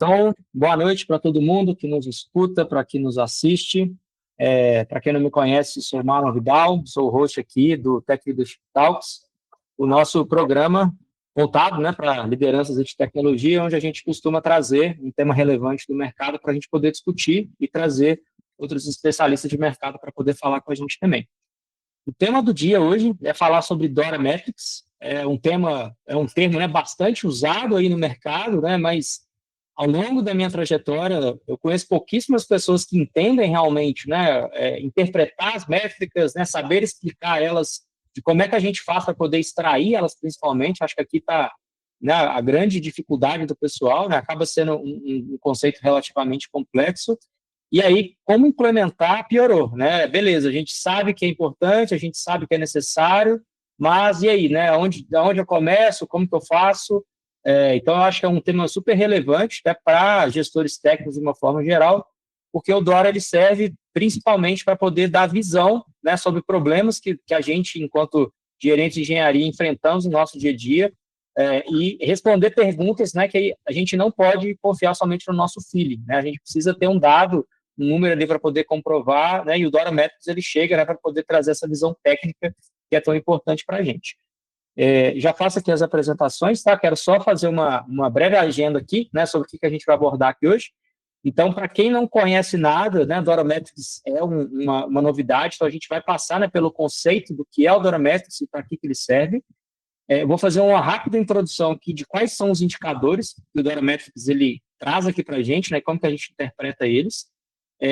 Então, boa noite para todo mundo que nos escuta, para quem nos assiste. Para quem não me conhece, sou Marlon Vidal, sou o host aqui do Tech Leadership Talks, o nosso programa voltado, né, para lideranças de tecnologia, onde a gente costuma trazer um tema relevante do mercado para a gente poder discutir e trazer outros especialistas de mercado para poder falar com a gente também. O tema do dia hoje é falar sobre Dora Metrics. É um termo, né, bastante usado aí no mercado, né, mas ao longo da minha trajetória, eu conheço pouquíssimas pessoas que entendem realmente, né, interpretar as métricas, né, saber explicar elas, de como é que a gente faz para poder extrair elas, principalmente. Acho que aqui está, né, a grande dificuldade do pessoal, né, acaba sendo um conceito relativamente complexo. E aí, como implementar, piorou, né? Beleza, a gente sabe que é importante, a gente sabe que é necessário, mas e aí, né? Da onde eu começo, como que eu faço? Então, eu acho que é um tema super relevante, até para gestores técnicos de uma forma geral, porque o Dora ele serve principalmente para poder dar visão, né, sobre problemas que a gente, enquanto gerentes de engenharia, enfrentamos no nosso dia a dia, e responder perguntas, né, que a gente não pode confiar somente no nosso feeling, né? A gente precisa ter um dado, um número ali para poder comprovar, né, e o Dora Metrics ele chega, né, para poder trazer essa visão técnica que é tão importante para a gente. Já faço aqui as apresentações, tá? Quero só fazer uma breve agenda aqui, né, sobre o que a gente vai abordar aqui hoje. Então, para quem não conhece nada, né, Dora Metrics é uma novidade, então a gente vai passar, né, pelo conceito do que é o Dora Metrics e para que ele serve. Eu vou fazer uma rápida introdução aqui de quais são os indicadores que o Dora Metrics ele traz aqui para a gente, né, como que a gente interpreta eles.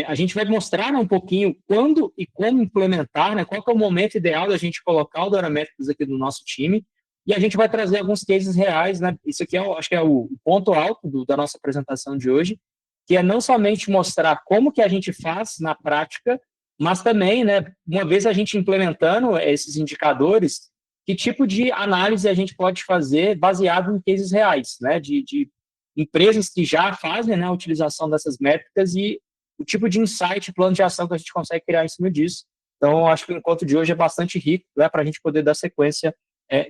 A gente vai mostrar, né, um pouquinho quando e como implementar, né, qual que é o momento ideal da gente colocar o Dora Metrics aqui no nosso time, e a gente vai trazer alguns cases reais, né, isso aqui acho que é o ponto alto da nossa apresentação de hoje, que é não somente mostrar como que a gente faz na prática, mas também, né, uma vez a gente implementando esses indicadores, que tipo de análise a gente pode fazer baseado em cases reais, né, de empresas que já fazem, né, a utilização dessas métricas e o tipo de insight, plano de ação que a gente consegue criar em cima disso. Então, acho que o encontro de hoje é bastante rico, né, para a gente poder dar sequência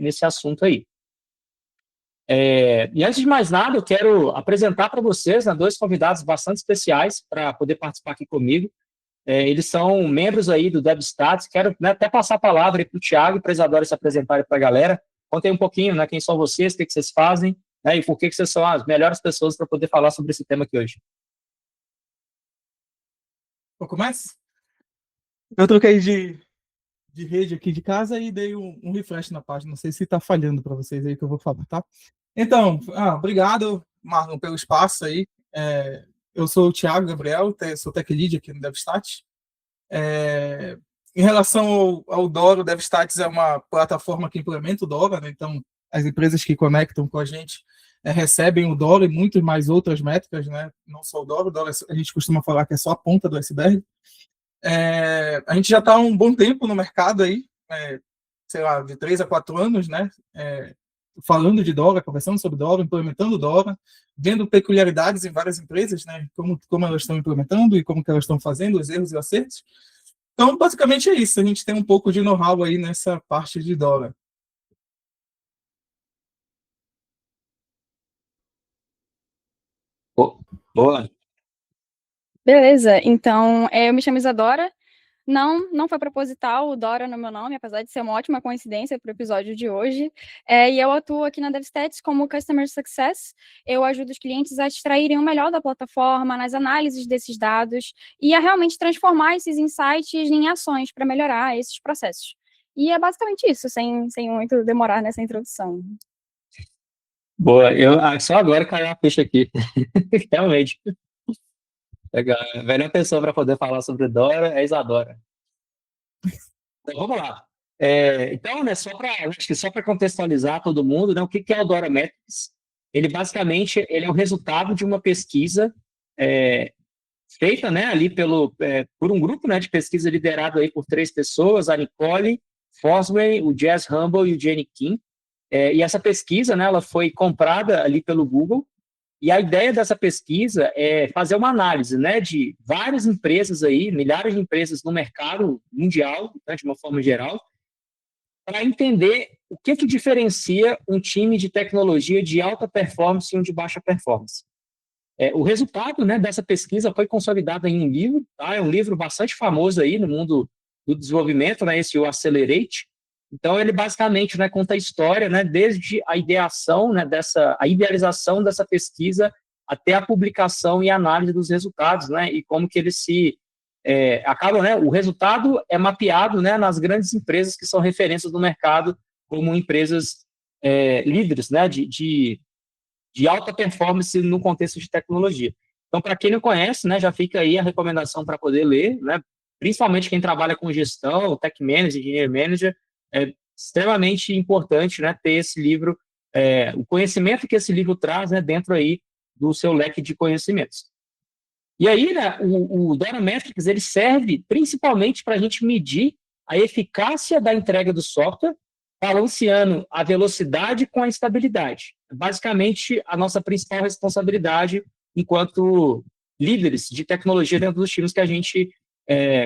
nesse assunto aí. E antes de mais nada, eu quero apresentar para vocês, né, dois convidados bastante especiais para poder participar aqui comigo. Eles são membros aí do DevStats. Quero, né, até passar a palavra para o Thiago e para a Isadora se apresentarem para a galera. Contem um pouquinho, né, quem são vocês, o que vocês fazem, né, e por que vocês são as melhores pessoas para poder falar sobre esse tema aqui hoje. Eu começo? Eu troquei de rede aqui de casa e dei um refresh na página. Não sei se está falhando para vocês aí que eu vou falar, tá? Então, obrigado, Marlon, pelo espaço aí. Eu sou o Thiago Gabriel, sou Tech Lead aqui no DevStats. Em relação ao Dora, o DevStats é uma plataforma que implementa o Dora, né? Então, as empresas que conectam com a gente recebem o Dora e muito mais outras métricas, né? Não só o Dora a gente costuma falar que é só a ponta do iceberg. A gente já está há um bom tempo no mercado aí, sei lá, de 3 a 4 anos, né? Falando de Dora, conversando sobre Dora, implementando Dora, vendo peculiaridades em várias empresas, né? Como elas estão implementando e como que elas estão fazendo, os erros e acertos. Então, basicamente é isso. A gente tem um pouco de know-how aí nessa parte de Dora. Boa. Beleza, então eu me chamo Isadora. Não foi proposital o Dora no meu nome, apesar de ser uma ótima coincidência para o episódio de hoje. E eu atuo aqui na DevStats como Customer Success. Eu ajudo os clientes a extraírem o melhor da plataforma, nas análises desses dados e a realmente transformar esses insights em ações para melhorar esses processos. E é basicamente isso, sem muito demorar nessa introdução. Boa, só agora caiu a ficha aqui. Realmente. Legal. A melhor pessoa para poder falar sobre Dora é a Isadora. Então, vamos lá. Então, né, acho que só para contextualizar todo mundo, né, o que é o Dora Metrics? Ele basicamente ele é o resultado de uma pesquisa feita, né, ali por um grupo, né, de pesquisa liderado aí por 3 pessoas, a Nicole Fosway, o Jess Humble e o Jenny Kim. E essa pesquisa, né, ela foi comprada ali pelo Google. E a ideia dessa pesquisa é fazer uma análise, né, de várias empresas aí, milhares de empresas no mercado mundial, né, de uma forma geral, para entender o que diferencia um time de tecnologia de alta performance e um de baixa performance. O resultado, né, dessa pesquisa foi consolidado em um livro, tá? É um livro bastante famoso aí no mundo do desenvolvimento, né, esse o Accelerate. Então, ele basicamente, né, conta a história, né, desde a ideação, né, a idealização dessa pesquisa até a publicação e análise dos resultados, né, e como que eles acabam, né, o resultado é mapeado, né, nas grandes empresas que são referências do mercado, como empresas líderes, né, de alta performance no contexto de tecnologia. Então, para quem não conhece, né, já fica aí a recomendação para poder ler, né, principalmente quem trabalha com gestão, tech manager, engineer manager, é extremamente importante, né, ter esse livro, o conhecimento que esse livro traz, né, dentro aí do seu leque de conhecimentos. E aí, né, o Dora Metrics, ele serve principalmente para a gente medir a eficácia da entrega do software, balanceando a velocidade com a estabilidade. Basicamente, a nossa principal responsabilidade enquanto líderes de tecnologia dentro dos times que a gente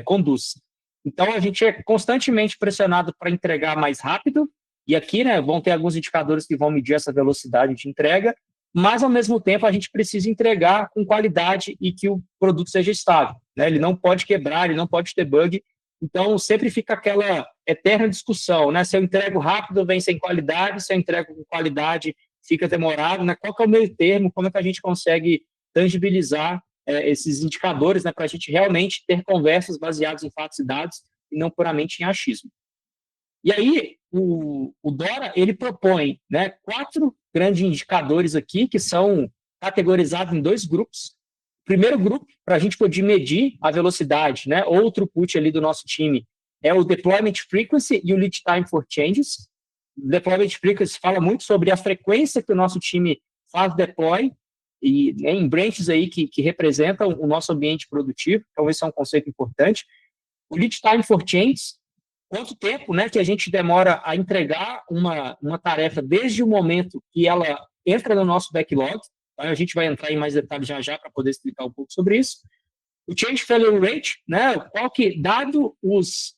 conduz. Então, a gente é constantemente pressionado para entregar mais rápido, e aqui, né, vão ter alguns indicadores que vão medir essa velocidade de entrega, mas, ao mesmo tempo, a gente precisa entregar com qualidade e que o produto seja estável, né? Ele não pode quebrar, ele não pode ter bug. Então, sempre fica aquela eterna discussão, né? Se eu entrego rápido, vem sem qualidade, se eu entrego com qualidade, fica demorado, né? Qual que é o meio termo? Como é que a gente consegue tangibilizar esses indicadores, né, para a gente realmente ter conversas baseadas em fatos e dados e não puramente em achismo? E aí, o Dora, ele propõe, né, 4 grandes indicadores aqui, que são categorizados em 2 grupos. O primeiro grupo, para a gente poder medir a velocidade, né, ou o throughput ali do nosso time, é o Deployment Frequency e o Lead Time for Changes. O Deployment Frequency fala muito sobre a frequência que o nosso time faz deploy, e em branches aí que representam o nosso ambiente produtivo. Então, esse é um conceito importante. O Lead Time for Changes, quanto tempo, né, que a gente demora a entregar uma tarefa desde o momento que ela entra no nosso backlog. Tá? A gente vai entrar em mais detalhes já para poder explicar um pouco sobre isso. O Change Failure Rate, né, qual que, dado os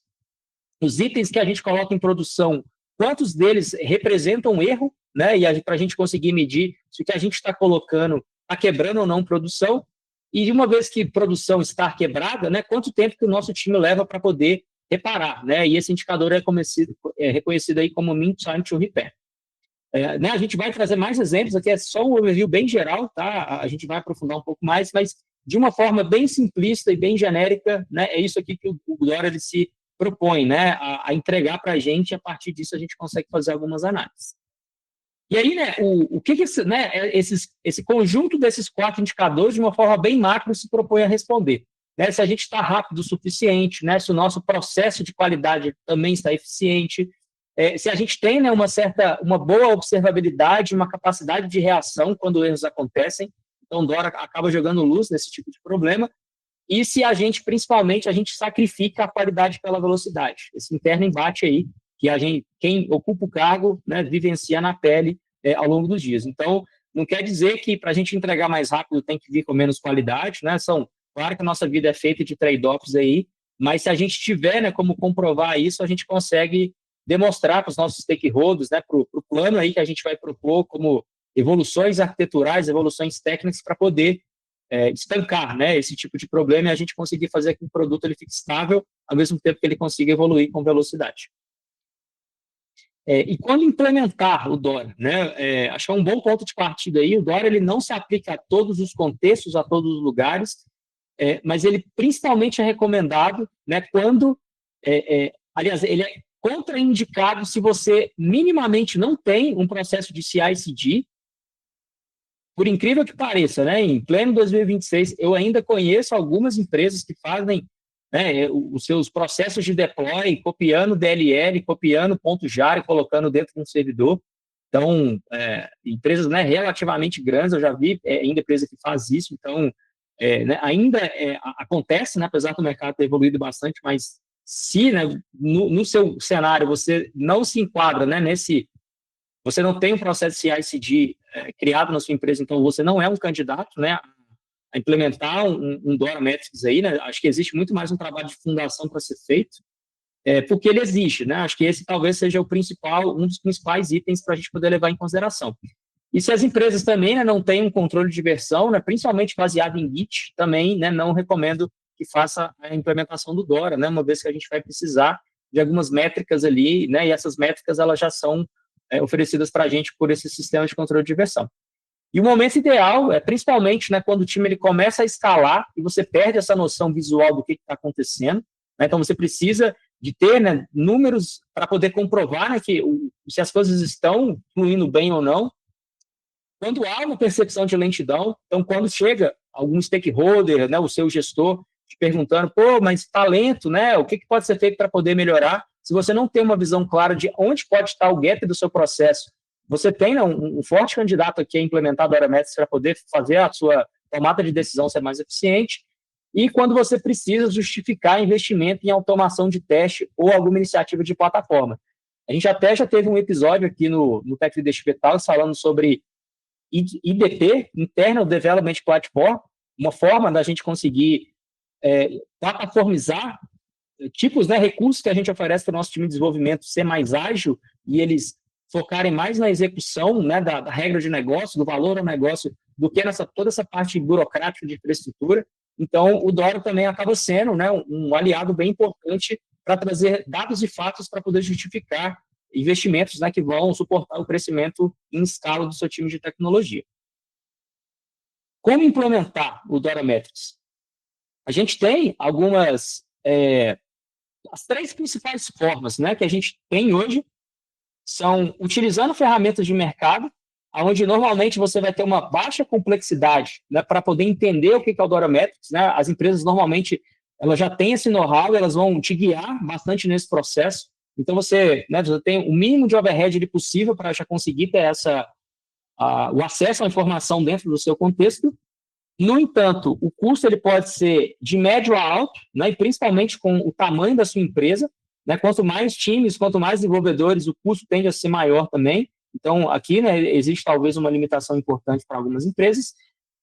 itens que a gente coloca em produção, quantos deles representam um erro, né, e para a gente conseguir medir se o que a gente está colocando está quebrando ou não produção, e uma vez que produção está quebrada, né, quanto tempo que o nosso time leva para poder reparar, né, e esse indicador é reconhecido aí como Mean Time to Repair. Né, a gente vai trazer mais exemplos, aqui é só um overview bem geral, tá? A gente vai aprofundar um pouco mais, mas de uma forma bem simplista e bem genérica, né, é isso aqui que o Dora ele se propõe, né, a entregar para a gente, e a partir disso a gente consegue fazer algumas análises. E aí, né, o que né, esse conjunto desses 4 indicadores, de uma forma bem macro, se propõe a responder. Né, se a gente está rápido o suficiente, né, se o nosso processo de qualidade também está eficiente, se a gente tem, né, uma boa observabilidade, uma capacidade de reação quando erros acontecem. Então, o Dora acaba jogando luz nesse tipo de problema. E se a gente, principalmente, a gente sacrifica a qualidade pela velocidade. Esse interno embate aí, que quem ocupa o cargo, né, vivencia na pele ao longo dos dias. Então, não quer dizer que para a gente entregar mais rápido tem que vir com menos qualidade, né? Claro que a nossa vida é feita de trade-offs aí, mas se a gente tiver, né, como comprovar isso, a gente consegue demonstrar para os nossos stakeholders, né, para o plano aí que a gente vai propor como evoluções arquiteturais, evoluções técnicas para poder estancar, né, esse tipo de problema, e a gente conseguir fazer com que o produto ele fique estável, ao mesmo tempo que ele consiga evoluir com velocidade. E quando implementar o Dora, né, acho que é um bom ponto de partida aí. O Dora ele não se aplica a todos os contextos, a todos os lugares, mas ele principalmente é recomendado, né, quando, aliás, ele é contraindicado se você minimamente não tem um processo de CI/CD. Por incrível que pareça, né, em pleno 2026, eu ainda conheço algumas empresas que fazem, né, os seus processos de deploy, copiando DLL, copiando .jar e colocando dentro de um servidor. Então, empresas, né, relativamente grandes, eu já vi ainda empresa que faz isso. Então, né, ainda acontece, né, apesar do mercado ter evoluído bastante, mas se, né, no seu cenário você não se enquadra, né, você não tem um processo CI/CD criado na sua empresa, então você não é um candidato, né, a implementar um Dora Metrics aí, né? Acho que existe muito mais um trabalho de fundação para ser feito, porque ele existe, né? Acho que esse talvez seja um dos principais itens para a gente poder levar em consideração. E se as empresas também, né, não têm um controle de versão, né, principalmente baseado em Git, também, né, não recomendo que faça a implementação do DORA, né, uma vez que a gente vai precisar de algumas métricas ali, né, e essas métricas elas já são oferecidas para a gente por esse sistema de controle de versão. E o momento ideal é principalmente, né, quando o time ele começa a escalar e você perde essa noção visual do que está acontecendo, né, então você precisa de ter, né, números para poder comprovar, né, se as coisas estão fluindo bem ou não. Quando há uma percepção de lentidão, então quando chega algum stakeholder, né, o seu gestor, te perguntando, pô, mas está lento, né, o que pode ser feito para poder melhorar? Se você não tem uma visão clara de onde pode estar o gap do seu processo, você tem, né, um forte candidato aqui a implementar Dora Metrics para poder fazer a sua tomada de decisão ser mais eficiente, e quando você precisa justificar investimento em automação de teste ou alguma iniciativa de plataforma. A gente até já teve um episódio aqui no Tech Leadership Talks falando sobre IDP, Internal Development Platform, uma forma da gente conseguir plataformizar tipos, né, recursos que a gente oferece para o nosso time de desenvolvimento ser mais ágil e eles focarem mais na execução, né, da regra de negócio, do valor ao negócio, do que toda essa parte burocrática de infraestrutura. Então, o Dora também acaba sendo, né, um aliado bem importante para trazer dados e fatos para poder justificar investimentos, né, que vão suportar o crescimento em escala do seu time de tecnologia. Como implementar o Dora Metrics? A gente tem algumas... as 3 principais formas, né, que a gente tem hoje são utilizando ferramentas de mercado, onde normalmente você vai ter uma baixa complexidade, né, para poder entender o que é o Dora Metrics, né? As empresas normalmente elas já têm esse know-how, elas vão te guiar bastante nesse processo. Então você, né, você tem o mínimo de overhead possível para já conseguir ter o acesso à informação dentro do seu contexto. No entanto, o custo ele pode ser de médio a alto, né, e principalmente com o tamanho da sua empresa, né, quanto mais times, quanto mais desenvolvedores, o custo tende a ser maior também. Então, aqui, né, existe talvez uma limitação importante para algumas empresas,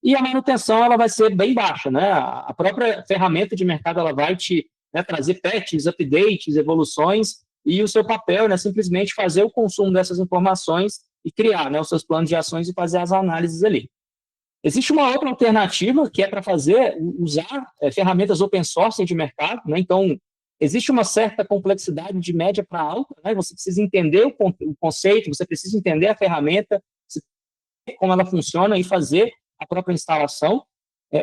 e a manutenção ela vai ser bem baixa, né? A própria ferramenta de mercado ela vai te, né, trazer patches, updates, evoluções, e o seu papel é, né, simplesmente fazer o consumo dessas informações e criar, né, os seus planos de ações e fazer as análises ali. Existe uma outra alternativa que é para usar ferramentas open source de mercado, né? Então, existe uma certa complexidade de média para alta, né? Você precisa entender o conceito, você precisa entender a ferramenta, como ela funciona e fazer a própria instalação.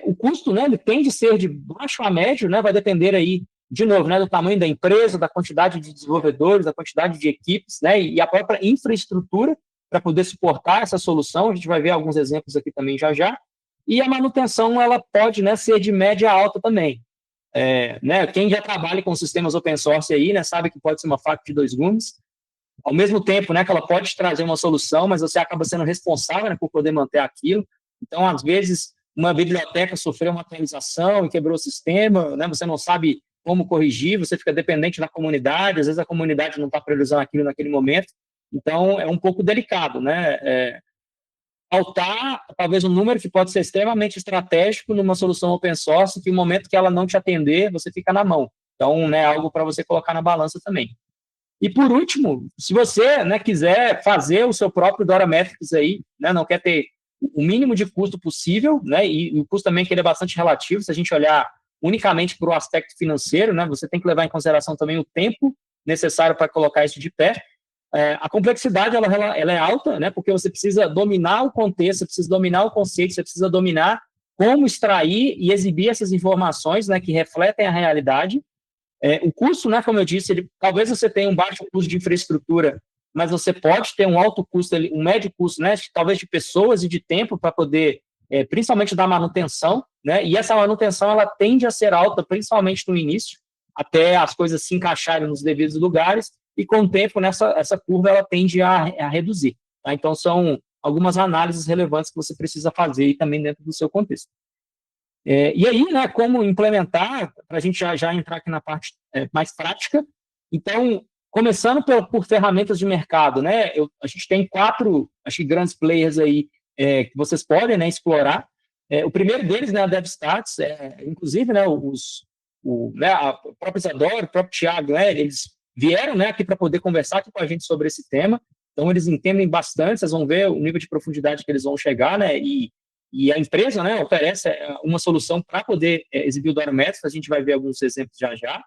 O custo, né, ele tende a ser de baixo a médio, né? Vai depender aí, de novo, né, do tamanho da empresa, da quantidade de desenvolvedores, da quantidade de equipes, né, e a própria infraestrutura para poder suportar essa solução. A gente vai ver alguns exemplos aqui também já. E a manutenção ela pode, né, ser de média a alta também. Né, quem já trabalha com sistemas open source aí, né, sabe que pode ser uma faca de 2 gumes. Ao mesmo tempo, né, que ela pode trazer uma solução, mas você acaba sendo responsável, né, por poder manter aquilo. Então, às vezes, uma biblioteca sofreu uma atualização e quebrou o sistema, né, você não sabe como corrigir, você fica dependente da comunidade, às vezes a comunidade não está priorizando aquilo naquele momento. Então, é um pouco delicado, né? Faltar, talvez, um número que pode ser extremamente estratégico numa solução open source, que no momento que ela não te atender, você fica na mão. Então, né, algo para você colocar na balança também. E, por último, se você, né, quiser fazer o seu próprio Dora Metrics aí, né, não quer ter o mínimo de custo possível, né, e o custo também que ele é bastante relativo, se a gente olhar unicamente para o aspecto financeiro, né, você tem que levar em consideração também o tempo necessário para colocar isso de pé. A complexidade ela é alta, né, porque você precisa dominar o contexto, você precisa dominar o conceito, você precisa dominar como extrair e exibir essas informações, né, que refletem a realidade. O custo, né, como eu disse, talvez você tenha um baixo custo de infraestrutura, mas você pode ter um alto custo, um médio custo, né, talvez de pessoas e de tempo para poder, principalmente, dar manutenção, né, e essa manutenção ela tende a ser alta, principalmente no início, até as coisas se encaixarem nos devidos lugares, e com o tempo, essa curva ela tende a reduzir. Tá? Então, são algumas análises relevantes que você precisa fazer também dentro do seu contexto. E aí, né, como implementar, para a gente já entrar aqui na parte mais prática. Então, começando por ferramentas de mercado, né, a gente tem 4, acho que, grandes players aí que vocês podem, né, explorar. O primeiro deles, né, a DevStats, inclusive, né, a própria Isadora, o próprio Thiago, né, eles vieram, né, aqui para poder conversar aqui com a gente sobre esse tema. Então, eles entendem bastante, vocês vão ver o nível de profundidade que eles vão chegar, né? E a empresa, né, oferece uma solução para poder exibir o Dora Metrics, a gente vai ver alguns exemplos já já.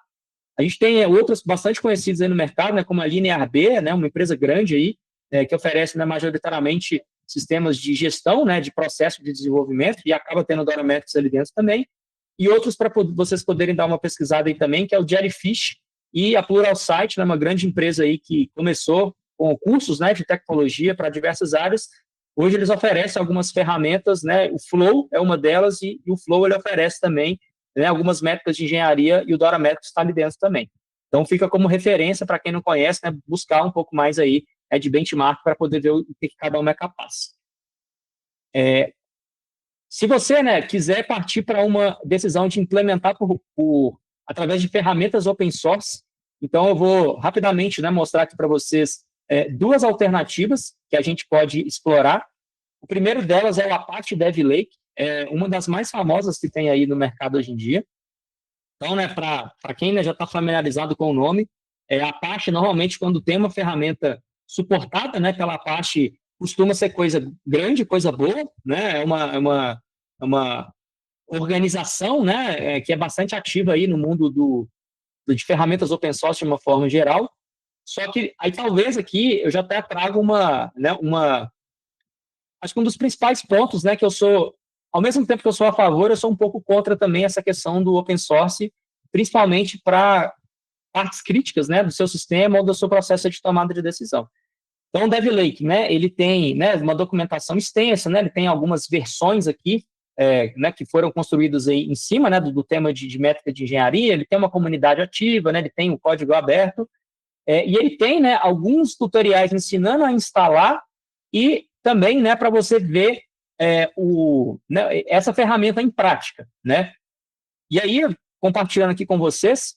A gente tem outros bastante conhecidos aí no mercado, né, como a Linear B, né, uma empresa grande aí, que oferece, né, majoritariamente sistemas de gestão, né, de processo de desenvolvimento, e acaba tendo o Dora Metrics ali dentro também. E outros para vocês poderem dar uma pesquisada aí também, que é o Jellyfish e a Pluralsight, né, uma grande empresa aí que começou com cursos, né, de tecnologia para diversas áreas. Hoje eles oferecem algumas ferramentas, né, o Flow é uma delas, e o Flow ele oferece também, né, algumas métricas de engenharia, e o Dora Metrics está ali dentro também. Então fica como referência para quem não conhece, né, buscar um pouco mais aí de benchmark para poder ver o que cada um é capaz. Se você, né, quiser partir para uma decisão de implementar através de ferramentas open source, então eu vou rapidamente, né, mostrar aqui para vocês duas alternativas que a gente pode explorar. O primeiro delas é o Apache DevLake, uma das mais famosas que tem aí no mercado hoje em dia. Então, né, para quem, né, já está familiarizado com o nome, a Apache, normalmente, quando tem uma ferramenta suportada, né, pela Apache, costuma ser coisa grande, coisa boa, né, é uma organização, né, que é bastante ativa aí no mundo de ferramentas open source de uma forma geral. Só que aí talvez aqui eu já até trago acho que um dos principais pontos, né, que eu sou, ao mesmo tempo que eu sou a favor, eu sou um pouco contra também essa questão do open source, principalmente para partes críticas, né, do seu sistema ou do seu processo de tomada de decisão. Então, o DevLake, né, ele tem, né, uma documentação extensa, né, ele tem algumas versões aqui, né, que foram construídas aí em cima, né, do tema de métrica de engenharia, ele tem uma comunidade ativa, né, ele tem o código aberto, e ele tem, né, alguns tutoriais ensinando a instalar e também, né, para você ver né, essa ferramenta em prática, né. E aí, compartilhando aqui com vocês,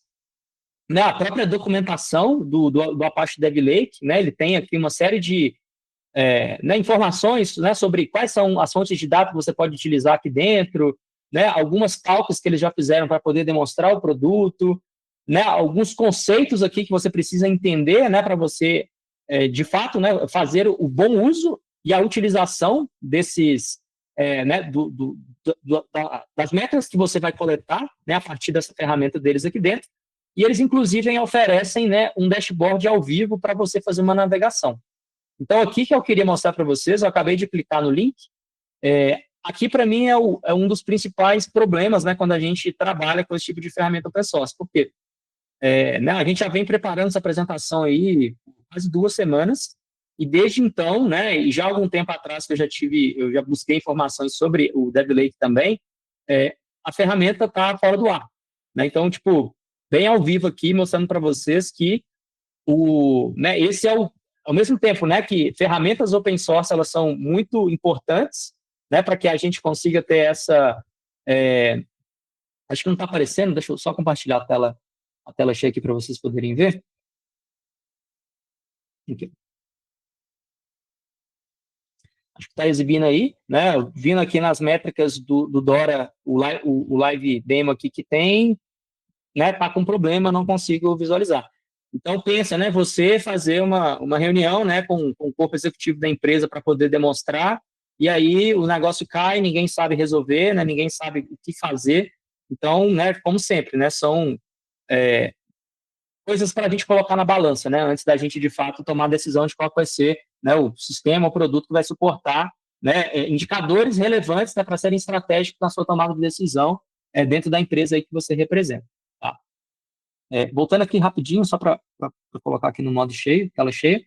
né, a própria documentação do Apache DevLake, né, ele tem aqui uma série de né, informações, né, sobre quais são as fontes de dados que você pode utilizar aqui dentro, né, algumas cálculos que eles já fizeram para poder demonstrar o produto, né, alguns conceitos aqui que você precisa entender, né, para você, de fato, né, fazer o bom uso e a utilização desses, né, das métricas que você vai coletar, né, a partir dessa ferramenta deles aqui dentro. E eles, inclusive, oferecem, né, um dashboard ao vivo para você fazer uma navegação. Então, aqui que eu queria mostrar para vocês, eu acabei de clicar no link, aqui para mim é um dos principais problemas, né, quando a gente trabalha com esse tipo de ferramenta open source, porque né, a gente já vem preparando essa apresentação aí quase 2 semanas, e desde então, né, e já há algum tempo atrás que eu já busquei informações sobre o DevLake também, a ferramenta está fora do ar, né, então, tipo, bem ao vivo aqui, mostrando para vocês que né, esse ao mesmo tempo, né, que ferramentas open source, elas são muito importantes, né, para que a gente consiga ter essa, acho que não está aparecendo, deixa eu só compartilhar a tela cheia aqui para vocês poderem ver. Aqui. Acho que está exibindo aí, né, vindo aqui nas métricas do Dora, o live demo aqui que tem, né, está com problema, não consigo visualizar. Então, pensa, né, você fazer uma reunião, né, com o corpo executivo da empresa para poder demonstrar, e aí o negócio cai, ninguém sabe resolver, né, ninguém sabe o que fazer. Então, né, como sempre, né, são coisas para a gente colocar na balança, né, antes da gente, de fato, tomar a decisão de qual vai ser, né, o sistema, o produto que vai suportar, né, indicadores relevantes, né, para serem estratégicos na sua tomada de decisão dentro da empresa aí que você representa. Tá? Voltando aqui rapidinho, só para colocar aqui no modo cheio, tela cheia.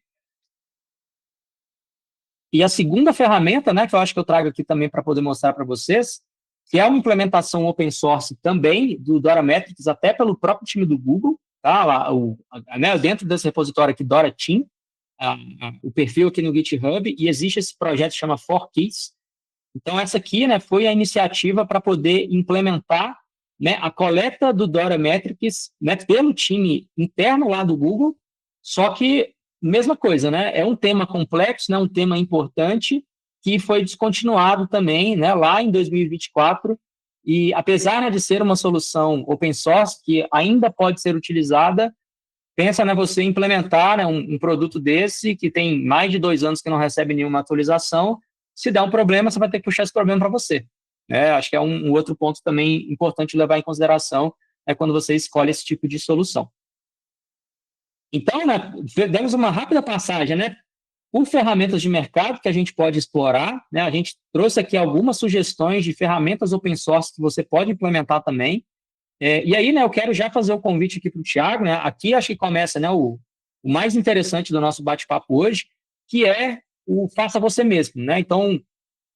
E a segunda ferramenta, né, que eu acho que eu trago aqui também para poder mostrar para vocês, que é uma implementação open source também do Dora Metrics, até pelo próprio time do Google, tá? Lá, né, dentro desse repositório aqui, Dora Team, o perfil aqui no GitHub, e existe esse projeto que chama 4Keys. Então, essa aqui, né, foi a iniciativa para poder implementar, né, a coleta do Dora Metrics, né, pelo time interno lá do Google, só que, mesma coisa, né, é um tema complexo, né, um tema importante, que foi descontinuado também, né, lá em 2024, e apesar, né, de ser uma solução open source, que ainda pode ser utilizada, pensa, né, você implementar, né, um produto desse que tem mais de 2 anos que não recebe nenhuma atualização. Se der um problema, você vai ter que puxar esse problema para você. Acho que é um outro ponto também importante levar em consideração quando você escolhe esse tipo de solução. Então, né, demos uma rápida passagem, né, por ferramentas de mercado que a gente pode explorar, né, a gente trouxe aqui algumas sugestões de ferramentas open source que você pode implementar também. E aí, né, eu quero já fazer o convite aqui para o Thiago, né, aqui acho que começa, né, o mais interessante do nosso bate-papo hoje, que é o faça você mesmo, né, então,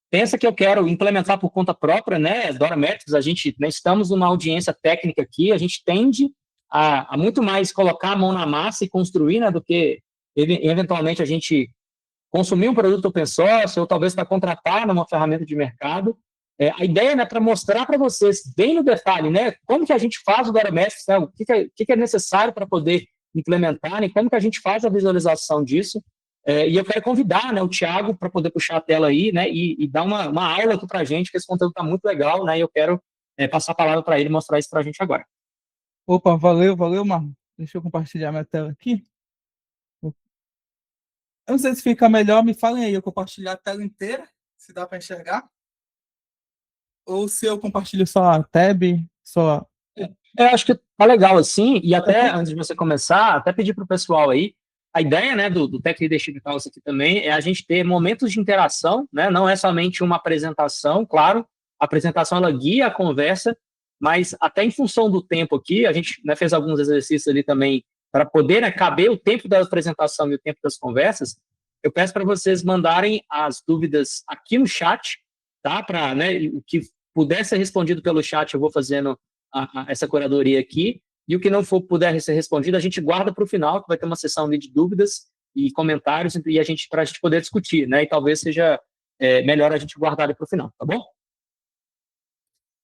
pensa que eu quero implementar por conta própria, né, Dora Metrics, a gente, né, estamos numa audiência técnica aqui, a gente tende a muito mais colocar a mão na massa e construir, né, do que eventualmente a gente consumir um produto open source ou talvez para contratar numa ferramenta de mercado. A ideia, né, para mostrar para vocês bem no detalhe, né, como que a gente faz o Dora Metrics, né, o que é necessário para poder implementar, né, como que a gente faz a visualização disso. E eu quero convidar, né, o Thiago para poder puxar a tela aí, né, e dar uma aula aqui para a gente, que esse conteúdo está muito legal, né, e eu quero passar a palavra para ele e mostrar isso para a gente agora. Opa, valeu, Marlon. Deixa eu compartilhar minha tela aqui. Eu não sei se fica melhor, me falem aí, eu compartilhar a tela inteira, se dá para enxergar. Ou se eu compartilho só a tab, só... Eu acho que tá legal assim, e até antes de você começar, até pedir para o pessoal aí, a ideia, né, do Tech Leadership Talks aqui também é a gente ter momentos de interação, né, não é somente uma apresentação, claro, a apresentação ela guia a conversa, mas até em função do tempo aqui, a gente, né, fez alguns exercícios ali também para poder, né, caber o tempo da apresentação e o tempo das conversas. Eu peço para vocês mandarem as dúvidas aqui no chat, tá? Para, né, o que puder ser respondido pelo chat, eu vou fazendo essa curadoria aqui, e o que não for puder ser respondido, a gente guarda para o final, que vai ter uma sessão ali de dúvidas e comentários, e para a gente poder discutir, né? E talvez seja melhor a gente guardar para o final, tá bom?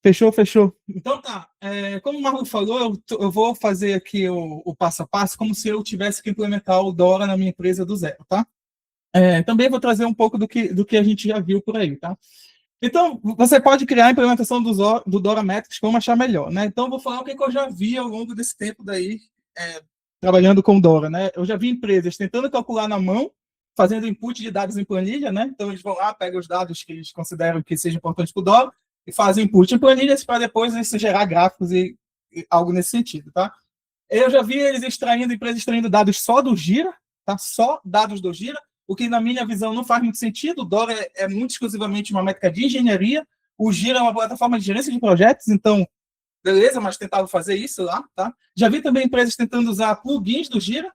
Fechou. Então tá, como o Marlon falou, eu vou fazer aqui o passo a passo, como se eu tivesse que implementar o Dora na minha empresa do zero, tá? Também vou trazer um pouco do que a gente já viu por aí, tá? Então, você pode criar a implementação do Dora Metrics como achar melhor, né? Então, eu vou falar o que eu já vi ao longo desse tempo daí, trabalhando com Dora, né? Eu já vi empresas tentando calcular na mão, fazendo input de dados em planilha, né? Então, eles vão lá, pegam os dados que eles consideram que sejam importantes para o Dora e fazem input em planilhas para depois isso gerar gráficos e algo nesse sentido, tá? Eu já vi empresas extraindo dados só do Gira, tá? Só dados do Gira, o que, na minha visão, não faz muito sentido. O Dora é muito exclusivamente uma métrica de engenharia. O Gira é uma plataforma de gerência de projetos, então, beleza, mas tentaram fazer isso lá, tá? Já vi também empresas tentando usar plugins do Gira.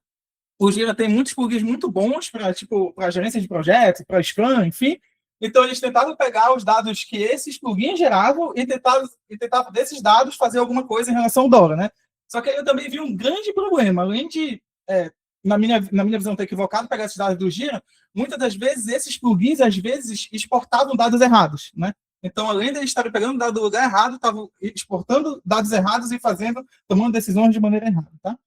O Gira tem muitos plugins muito bons para gerência de projetos, para Scrum, enfim. Então, eles tentaram pegar os dados que esses plugins geravam e tentavam desses dados, fazer alguma coisa em relação ao Dora, né? Só que aí eu também vi um grande problema. Além de... na minha visão, ter equivocado, pegar esses dados do Gira, muitas das vezes, esses plugins, às vezes, exportavam dados errados, né? Então, além de eles estarem pegando dados do lugar errado, estavam exportando dados errados e tomando decisões de maneira errada, tá?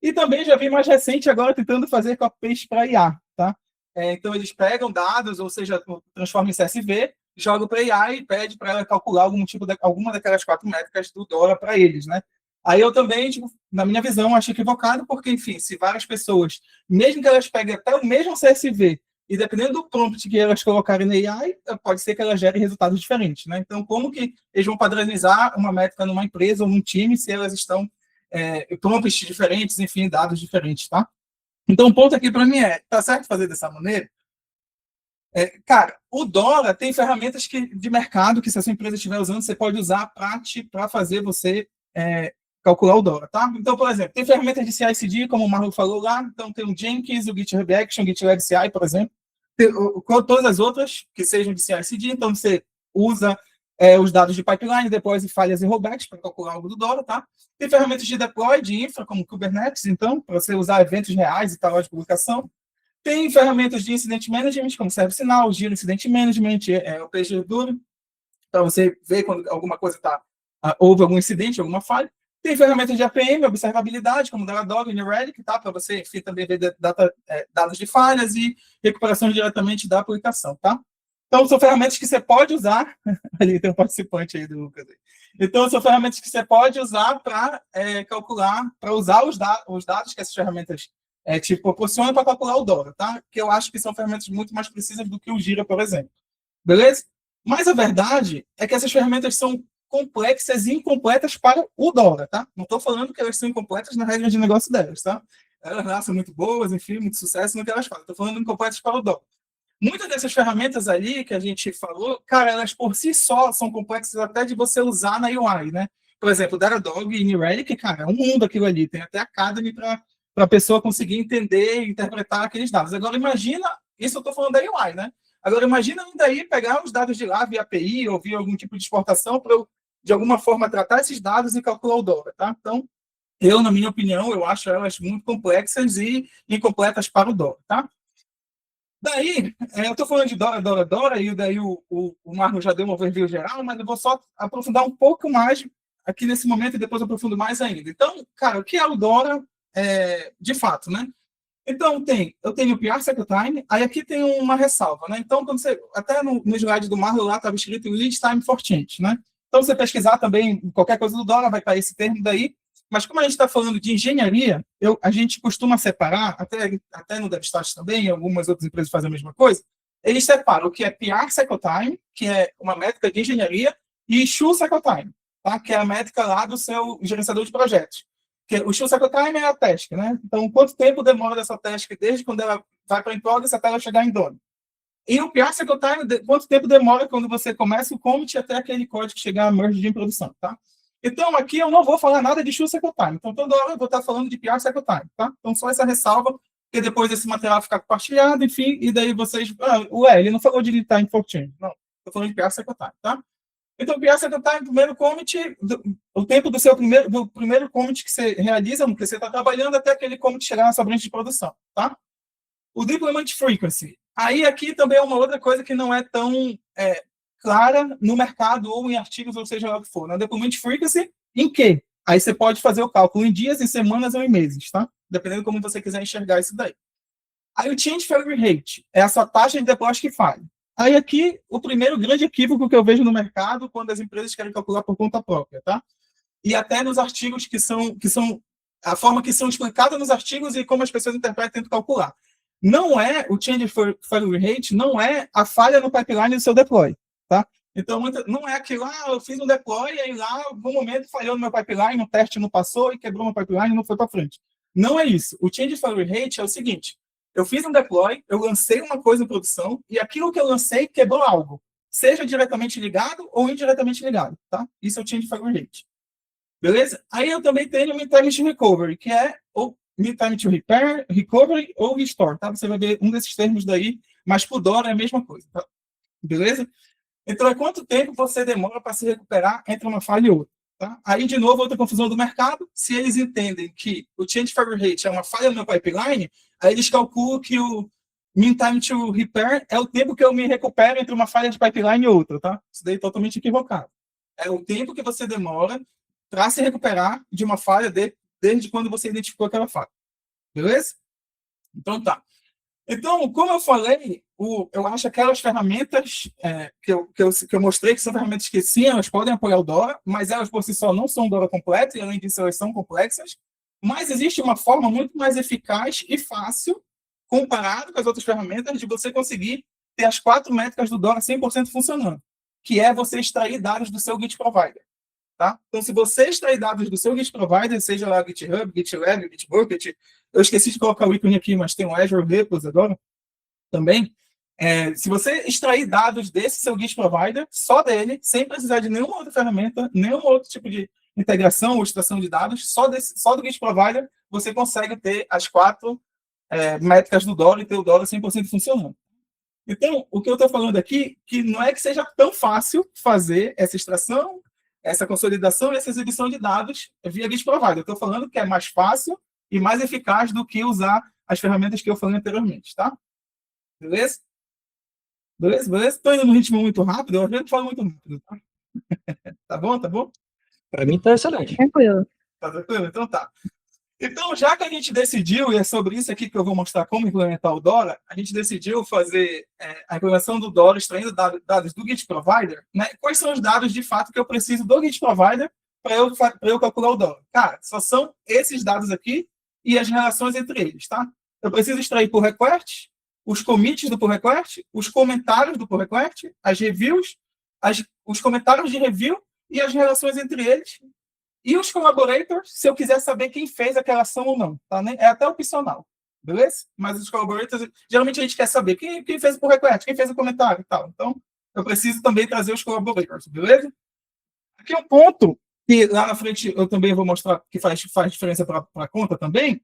E também já vi mais recente agora tentando fazer copy-paste para IA, tá? Então, eles pegam dados, ou seja, transformam em CSV, jogam para a IA e pede para ela calcular alguma daquelas 4 métricas do Dora para eles, né? Aí eu também, na minha visão, acho equivocado, porque, enfim, se várias pessoas, mesmo que elas peguem até o mesmo CSV, e dependendo do prompt que elas colocarem na AI, pode ser que elas gerem resultados diferentes, né? Então, como que eles vão padronizar uma métrica numa empresa ou num time se elas estão prompts diferentes, enfim, dados diferentes, tá? Então, o ponto aqui para mim tá certo fazer dessa maneira? Cara, o Dora tem ferramentas de mercado que, se a sua empresa estiver usando, você pode usar para fazer você calcular o Dora, tá? Então, por exemplo, tem ferramentas de CI/CD, como o Marlon falou lá, então tem o Jenkins, o GitHub Action, o GitLab CI, por exemplo, todas as outras que sejam de CI/CD, então você usa os dados de pipeline, depois de falhas e rollbacks para calcular algo do Dora, tá? Tem ferramentas de deploy, de infra, como Kubernetes, então, para você usar eventos reais e tal de publicação. Tem ferramentas de incident management, como ServiceNow, Jira Incident Management, o PagerDuty, para você ver quando alguma coisa houve algum incidente, alguma falha. Tem ferramentas de APM, observabilidade, como Datadog e New Relic, tá? Para você, enfim, também ver dados de falhas e recuperação diretamente da aplicação, tá? Então, são ferramentas que você pode usar. Ali tem um participante aí do Lucas. Então, são ferramentas que você pode usar para calcular, para usar os dados que essas ferramentas te proporcionam para calcular o dólar, tá? Que eu acho que são ferramentas muito mais precisas do que o Gira, por exemplo. Beleza? Mas a verdade é que essas ferramentas são complexas e incompletas para o dólar, tá? Não estou falando que elas são incompletas na regra de negócio delas, tá? Elas lá são muito boas, enfim, muito sucesso no que elas fazem. Estou falando incompletas para o dólar. Muitas dessas ferramentas ali que a gente falou, cara, elas por si só são complexas até de você usar na UI, né? Por exemplo, Datadog e New Relic, cara, é um mundo aquilo ali. Tem até Academy para a pessoa conseguir entender e interpretar aqueles dados. Agora, imagina, isso eu estou falando da UI, né? Agora, imagina daí pegar os dados de lá via API ou via algum tipo de exportação para eu, de alguma forma, tratar esses dados e calcular o dólar, tá? Então, eu, na minha opinião, eu acho elas muito complexas e incompletas para o dólar, tá? Daí, eu estou falando de Dora, e daí o Marco já deu uma overview geral, mas eu vou só aprofundar um pouco mais aqui nesse momento e depois eu aprofundo mais ainda. Então, cara, o que é o Dora de fato, né? Então, eu tenho o PR Cycle Time, aí aqui tem uma ressalva, né? Então, quando você, até no slide do Marlon lá estava escrito Lead Time for Change, né? Então, você pesquisar também qualquer coisa do dólar, vai estar esse termo daí, mas como a gente está falando de engenharia, a gente costuma separar, até no DevStats também, algumas outras empresas fazem a mesma coisa, eles separam o que é PR Cycle Time, que é uma métrica de engenharia, e Issue Cycle Time, tá? Que é a métrica lá do seu gerenciador de projetos. O Issue Cycle Time é a task, né? Então, quanto tempo demora dessa task desde quando ela vai para em progress até ela chegar em done? E o PR Cycle Time, quanto tempo demora quando você começa o commit até aquele código chegar a merge em produção, tá? Então, aqui eu não vou falar nada de Issue Cycle Time. Então, toda hora eu vou estar falando de PR Cycle Time, tá? Então, só essa ressalva, porque depois desse material ficar compartilhado, enfim, e daí vocês... ele não falou de Lead Time for Change. Não, estou falando de PR Cycle Time, tá? Então, o PR Cycle Time, primeiro commit, o tempo do primeiro commit que você realiza, no que você está trabalhando, até aquele commit chegar na sua branch de produção, tá? O Deployment Frequency. Aí, aqui também é uma outra coisa que não é tão clara no mercado ou em artigos, ou seja lá o que for. Na Deployment Frequency, em quê? Aí você pode fazer o cálculo em dias, em semanas ou em meses, tá? Dependendo de como você quiser enxergar isso daí. Aí, o Change Failure Rate é a sua taxa de deploy que falha. Aí aqui, o primeiro grande equívoco que eu vejo no mercado quando as empresas querem calcular por conta própria, tá? E até nos artigos que são a forma que são explicadas nos artigos e como as pessoas interpretam e tentam calcular. Não é o Change Failure Rate, não é a falha no pipeline do seu deploy, tá? Então, não é aquilo, eu fiz um deploy e aí lá, no momento, falhou no meu pipeline, o teste não passou e quebrou meu pipeline e não foi para frente. Não é isso. O Change Failure Rate é o seguinte: eu fiz um deploy, eu lancei uma coisa em produção e aquilo que eu lancei quebrou algo, seja diretamente ligado ou indiretamente ligado, tá? Isso é o Change Failure Rate. Beleza? Aí eu também tenho o Mean Time to Recovery, que é o Mean Time to Repair, Recovery ou Restore, tá? Você vai ver um desses termos daí, mas por Dora é a mesma coisa, tá? Beleza? Então, é quanto tempo você demora para se recuperar entre uma falha e outra, tá? Aí, de novo, outra confusão do mercado. Se eles entendem que o Change Failure Rate é uma falha no meu pipeline, aí eles calculam que o Mean Time to Repair é o tempo que eu me recupero entre uma falha de pipeline e outra, tá? Isso daí é totalmente equivocado. É o tempo que você demora para se recuperar de uma falha desde quando você identificou aquela falha. Beleza? Então, tá. Então, como eu falei, eu acho aquelas ferramentas que eu mostrei, que são ferramentas que sim, elas podem apoiar o Dora, mas elas por si só não são Dora completo, e além disso elas são complexas. Mas existe uma forma muito mais eficaz e fácil, comparado com as outras ferramentas, de você conseguir ter as 4 métricas do Dora 100% funcionando, que é você extrair dados do seu Git Provider. Tá? Então, se você extrair dados do seu Git Provider, seja lá GitHub, GitLab, Bitbucket, eu esqueci de colocar o ícone aqui, mas tem o Azure Repos agora também. Se você extrair dados desse seu Git Provider, só dele, sem precisar de nenhuma outra ferramenta, nenhum outro tipo de integração ou extração de dados, só do Git Provider, você consegue ter as 4 métricas do Dora e ter o Dora 100% funcionando. Então, o que eu estou falando aqui, que não é que seja tão fácil fazer essa extração, essa consolidação e essa exibição de dados via Git Provider. Eu estou falando que é mais fácil e mais eficaz do que usar as ferramentas que eu falei anteriormente, tá? Beleza? Beleza? Estou indo no ritmo muito rápido, eu às vezes falo muito rápido, tá? Tá bom? Para mim está excelente. Tranquilo. Tá tranquilo? Então tá. Então, já que a gente decidiu, e é sobre isso aqui que eu vou mostrar como implementar o Dora, a gente decidiu fazer a implementação do Dora extraindo dados do Git Provider, né? Quais são os dados, de fato, que eu preciso do Git Provider para eu calcular o Dora? Cara, só são esses dados aqui e as relações entre eles, tá? Eu preciso extrair pull request, os commits do pull request, os comentários do pull request, as reviews, os comentários de review e as relações entre eles. E os collaborators, se eu quiser saber quem fez aquela ação ou não, tá? É até opcional, beleza? Mas os collaborators, geralmente a gente quer saber quem fez o pull request, quem fez o comentário e tal. Então, eu preciso também trazer os collaborators, beleza? Aqui é um ponto que lá na frente eu também vou mostrar que faz diferença para a conta também,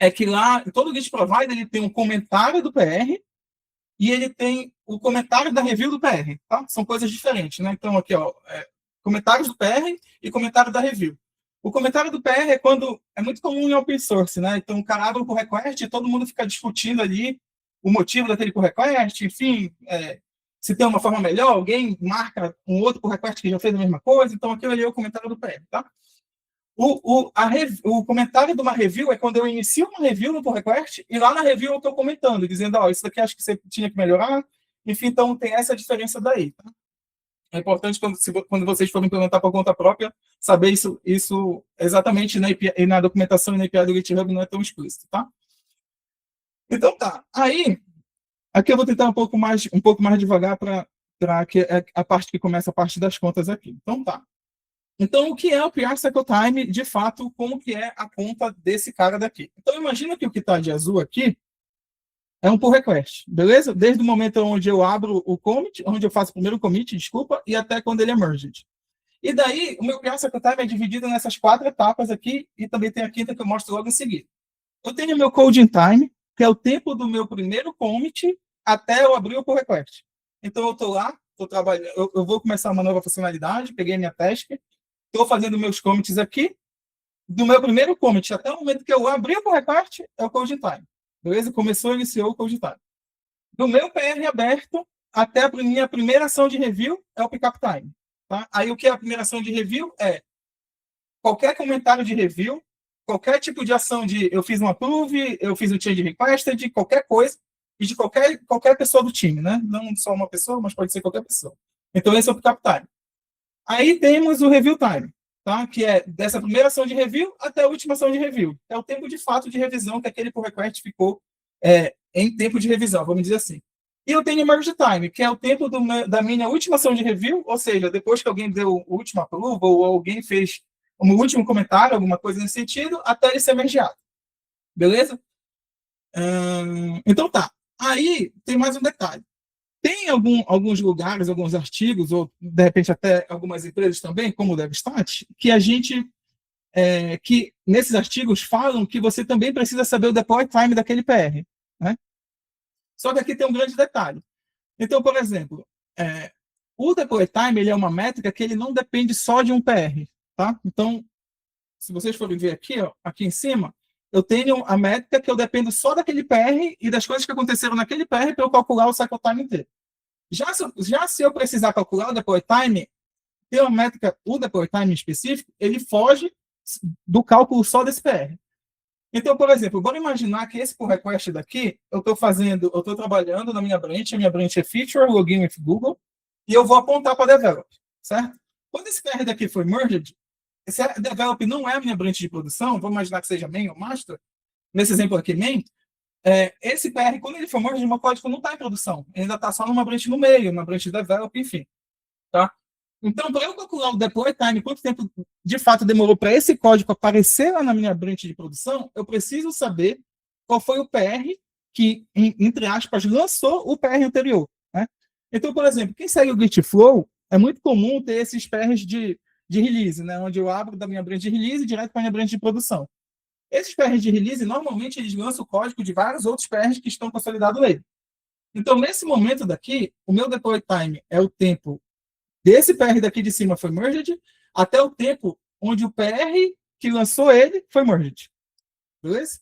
é que lá, todo o Git Provider, ele tem um comentário do PR e ele tem o comentário da review do PR, tá? São coisas diferentes, né? Então, aqui, ó, comentários do PR e comentário da review. O comentário do PR é quando é muito comum em open source, né? Então, o cara abre o pull request e todo mundo fica discutindo ali o motivo daquele pull request, enfim, se tem uma forma melhor, alguém marca um outro pull request que já fez a mesma coisa, então aquilo ali é o comentário do PR, tá? O comentário de uma review é quando eu inicio uma review no pull request e lá na review eu estou comentando, dizendo, ó, isso daqui acho que você tinha que melhorar, enfim, então tem essa diferença daí, tá? É importante, quando vocês forem implementar por conta própria, saber isso exatamente na API, e na documentação e na API do GitHub não é tão explícito, tá? Então tá. Aí, aqui eu vou tentar um pouco mais devagar para que a parte que começa a parte das contas aqui. Então tá. Então, o que é o PR Cycle Time, de fato, como que é a conta desse cara daqui? Então, imagina que o que está de azul aqui é um pull request, beleza? Desde o momento onde eu abro o commit, onde eu faço o primeiro commit, desculpa, e até quando ele é merged. E daí, o meu PR Cycle Time é dividido nessas 4 etapas aqui, e também tem a quinta que eu mostro logo em seguida. Eu tenho o meu coding time, que é o tempo do meu primeiro commit até eu abrir o pull request. Então, eu estou lá, estou trabalhando, eu vou começar uma nova funcionalidade, peguei minha task, estou fazendo meus commits aqui, do meu primeiro commit até o momento que eu abri o pull request, é o coding time. Beleza? Iniciou o code time. Do meu PR aberto até a minha primeira ação de review é o pickup time. Tá? Aí o que é a primeira ação de review é qualquer comentário de review, qualquer tipo de ação de eu fiz um approve, eu fiz um change requested, qualquer coisa, e de qualquer pessoa do time, né? Não só uma pessoa, mas pode ser qualquer pessoa. Então esse é o pickup time. Aí temos o review time, tá? Que é dessa primeira ação de review até a última ação de review. É o tempo de fato de revisão que aquele pull request ficou em tempo de revisão, vamos dizer assim. E eu tenho o merge time, que é o tempo da minha última ação de review, ou seja, depois que alguém deu o último approval ou alguém fez um último comentário, alguma coisa nesse sentido, até ele ser mergeado. Beleza? Então tá. Aí tem mais um detalhe. Tem alguns lugares, alguns artigos, ou de repente até algumas empresas também, como o DevStat, que a gente, que nesses artigos falam que você também precisa saber o deploy time daquele PR. Né? Só que aqui tem um grande detalhe. Então, por exemplo, o deploy time ele é uma métrica que ele não depende só de um PR. Tá? Então, se vocês forem ver aqui, ó, aqui em cima, eu tenho a métrica que eu dependo só daquele PR e das coisas que aconteceram naquele PR para eu calcular o cycle time inteiro. Já se eu precisar calcular o deploy time, tem uma métrica, o deploy time específico, ele foge do cálculo só desse PR. Então, por exemplo, bora imaginar que esse pull request daqui, eu estou trabalhando na minha branch, a minha branch é feature, login with Google, e eu vou apontar para develop, certo? Quando esse PR daqui foi merged, esse develop não é a minha branch de produção, vamos imaginar que seja main ou master, nesse exemplo aqui, main, esse PR, quando ele for merged, o meu código não está em produção, ele ainda está só numa branch no meio, uma branch de develop, enfim, tá? Então, para eu calcular o deploy time, quanto tempo de fato demorou para esse código aparecer lá na minha branch de produção, eu preciso saber qual foi o PR que, entre aspas, lançou o PR anterior. Né? Então, por exemplo, quem segue o Git Flow, é muito comum ter esses PRs de release, né? Onde eu abro da minha branch de release direto para a minha branch de produção. Esses PRs de release, normalmente, eles lançam o código de vários outros PRs que estão consolidados nele. Então, nesse momento daqui, o meu deploy time é o tempo desse PR daqui de cima foi merged, até o tempo onde o PR que lançou ele foi merged. Beleza?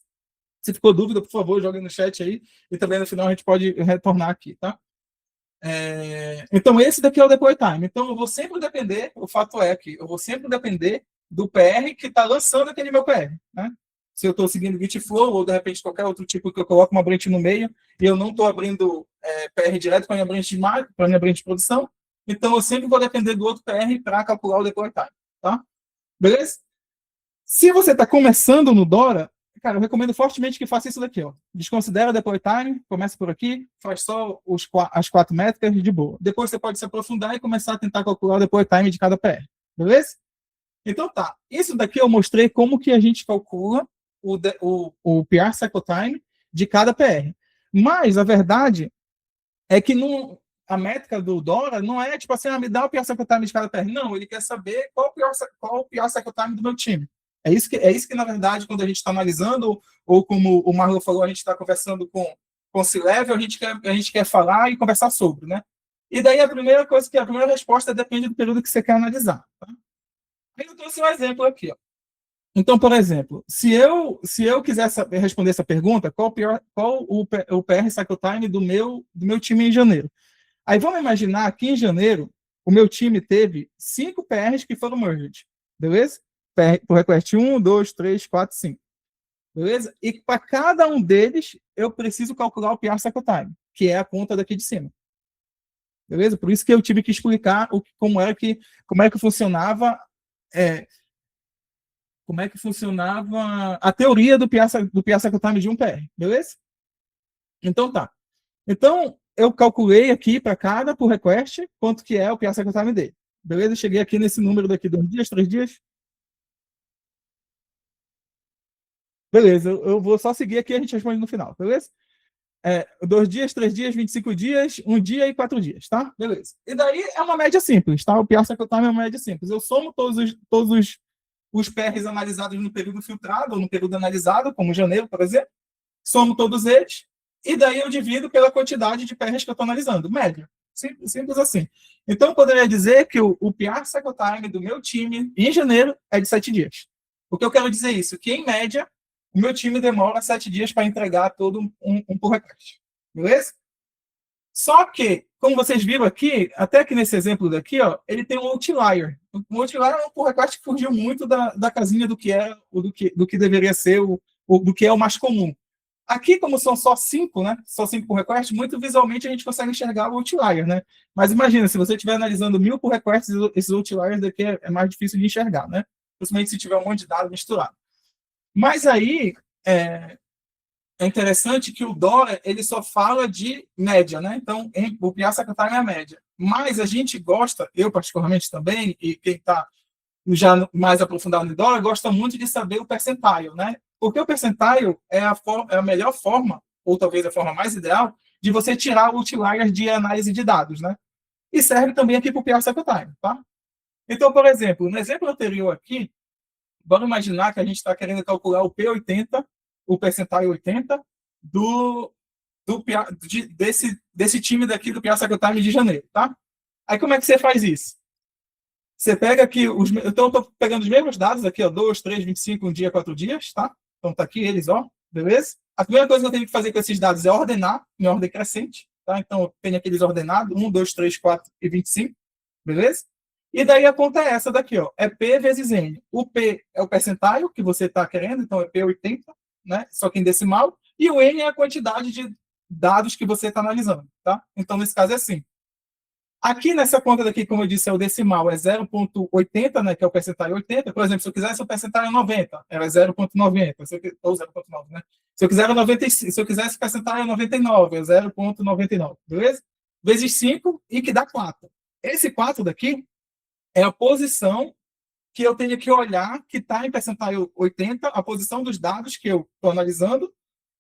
Se ficou dúvida, por favor, jogue no chat aí, e também no final a gente pode retornar aqui, tá? Então, esse daqui é o deploy time. Então, eu vou sempre depender, o fato é que eu vou sempre depender do PR que está lançando aquele meu PR. Né? se eu estou seguindo Git Flow, ou de repente qualquer outro tipo que eu coloco uma branch no meio, e eu não estou abrindo PR direto para a minha branch de marca, para a minha branch de produção, então eu sempre vou depender do outro PR para calcular o deploy time, tá? Beleza? Se você está começando no Dora, cara, eu recomendo fortemente que faça isso daqui, ó. Desconsidera o deploy time, começa por aqui, faz só as 4 métricas de boa. Depois você pode se aprofundar e começar a tentar calcular o deploy time de cada PR, beleza? Então tá, isso daqui eu mostrei como que a gente calcula o PR cycle time de cada PR. Mas a verdade é que a métrica do Dora não é tipo assim, me dá o PR cycle time de cada PR. Não, ele quer saber qual o PR cycle time do meu time. É isso que, na verdade, quando a gente está analisando, ou como o Marlon falou, a gente está conversando com o C-Level, a gente quer falar e conversar sobre, né? E daí a primeira resposta depende do período que você quer analisar. Tá? Aí eu trouxe um exemplo aqui, ó. Então, por exemplo, se eu quiser responder essa pergunta, qual o PR cycle time do meu time em janeiro? Aí vamos imaginar que em janeiro o meu time teve 5 PRs que foram merged, beleza? Por request 1, 2, 3, 4, 5. Beleza? E para cada um deles, eu preciso calcular o PR cycle time, que é a conta daqui de cima. Beleza? Por isso que eu tive que explicar como é que funcionava a teoria do PR cycle time de um PR. Beleza? Então tá. Então, eu calculei aqui para cada por request quanto que é o PR cycle time dele. Beleza? Cheguei aqui nesse número daqui, 2 dias, 3 dias. Beleza, eu vou só seguir aqui e a gente responde no final, beleza? 2 dias, 3 dias, 25 dias, 1 dia e 4 dias, tá? Beleza. E daí é uma média simples, tá? O PR cycle time é uma média simples. Eu somo todos os PRs analisados no período filtrado ou no período analisado, como janeiro, por exemplo, somo todos eles, e daí eu divido pela quantidade de PRs que eu estou analisando, média. Simples assim. Então, eu poderia dizer que o PR cycle time do meu time em janeiro é de 7 dias. O que eu quero dizer é isso, que em média, o meu time demora 7 dias para entregar todo um pull request. Beleza? Só que, como vocês viram aqui, até aqui nesse exemplo daqui, ó, ele tem um outlier. Um outlier é um pull request que fugiu muito da casinha do que deveria ser, do que é o mais comum. Aqui, como são só 5, né? Só 5 pull requests, muito visualmente a gente consegue enxergar o outlier, né? Mas imagina, se você estiver analisando 1000 pull requests, esses outliers daqui é mais difícil de enxergar, né? Principalmente se tiver um monte de dados misturado. Mas aí, é interessante que o Dora, ele só fala de média, né? Então, o PR cycle time é a média. Mas a gente gosta, eu particularmente também, e quem está já mais aprofundado no Dora, gosta muito de saber o percentile, né? Porque o percentile é a melhor forma, ou talvez a forma mais ideal, de você tirar o outlier de análise de dados, né? E serve também aqui para o PR cycle time, tá? Então, por exemplo, no exemplo anterior aqui, vamos imaginar que a gente está querendo calcular o P80, o percentile 80, desse time daqui do PR cycle time de janeiro, tá? Aí como é que você faz isso? Você pega aqui, então eu estou pegando os mesmos dados aqui, ó, 2, 3, 25, 1 dia, 4 dias, tá? Então tá aqui eles, ó, beleza? A primeira coisa que eu tenho que fazer com esses dados é ordenar em ordem crescente, tá? Então eu tenho aqueles ordenados, 1, 2, 3, 4 e 25, beleza? E daí a conta é essa daqui, ó, é P vezes N. O P é o percentil que você está querendo, então é P80, né? Só que em decimal, e o N é a quantidade de dados que você está analisando, tá? Então nesse caso é assim. Aqui nessa conta daqui, como eu disse, é o decimal, é 0,80, né, que é o percentil 80. Por exemplo, se eu quisesse o percentil 90, era 0,90, ou 0,9, né? Se eu quisesse o percentil 99, é 0,99, beleza? Vezes 5, e que dá 4. Esse 4 daqui é a posição que eu tenho que olhar, que está em percentil 80, a posição dos dados que eu estou analisando,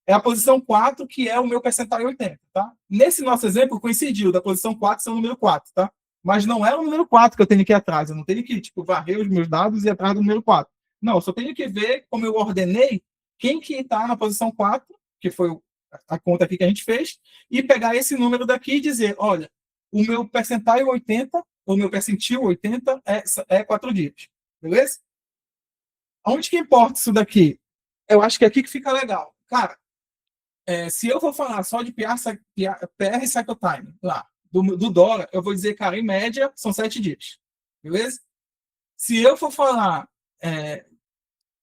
é a posição 4, que é o meu percentil 80, tá? Nesse nosso exemplo, coincidiu, da posição 4 ser o número 4, tá? Mas não é o número 4 que eu tenho que ir atrás, eu não tenho que, tipo, varrer os meus dados e ir atrás do número 4. Não, eu só tenho que ver como eu ordenei quem que está na posição 4, que foi a conta aqui que a gente fez, e pegar esse número daqui e dizer, olha, o meu percentil 80, o meu percentil 80 é 4 dias, beleza? Onde que importa isso daqui? Eu acho que é aqui que fica legal. Cara, se eu for falar só de PR cycle time lá, do Dora, eu vou dizer, cara, em média, são 7 dias. Beleza? Se eu for falar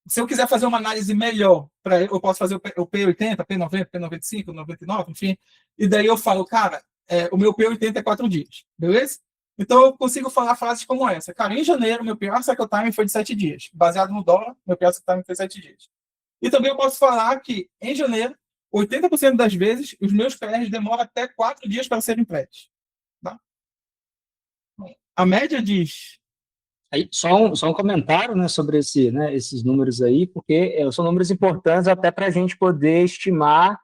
Se eu quiser fazer uma análise melhor, eu posso fazer o P80, P90, P95, 99, enfim, e daí eu falo, cara, o meu P80 é 4 dias, beleza? Então eu consigo falar frases como essa. Cara, em janeiro, meu pior cycle time foi de 7 dias. Baseado no dólar, meu pior cycle time foi 7 dias. E também eu posso falar que, em janeiro, 80% das vezes, os meus PRs demoram até 4 dias para serem prédios. Tá? A média diz... Aí, só um comentário, né, sobre esses números aí, porque são números importantes até para a gente poder estimar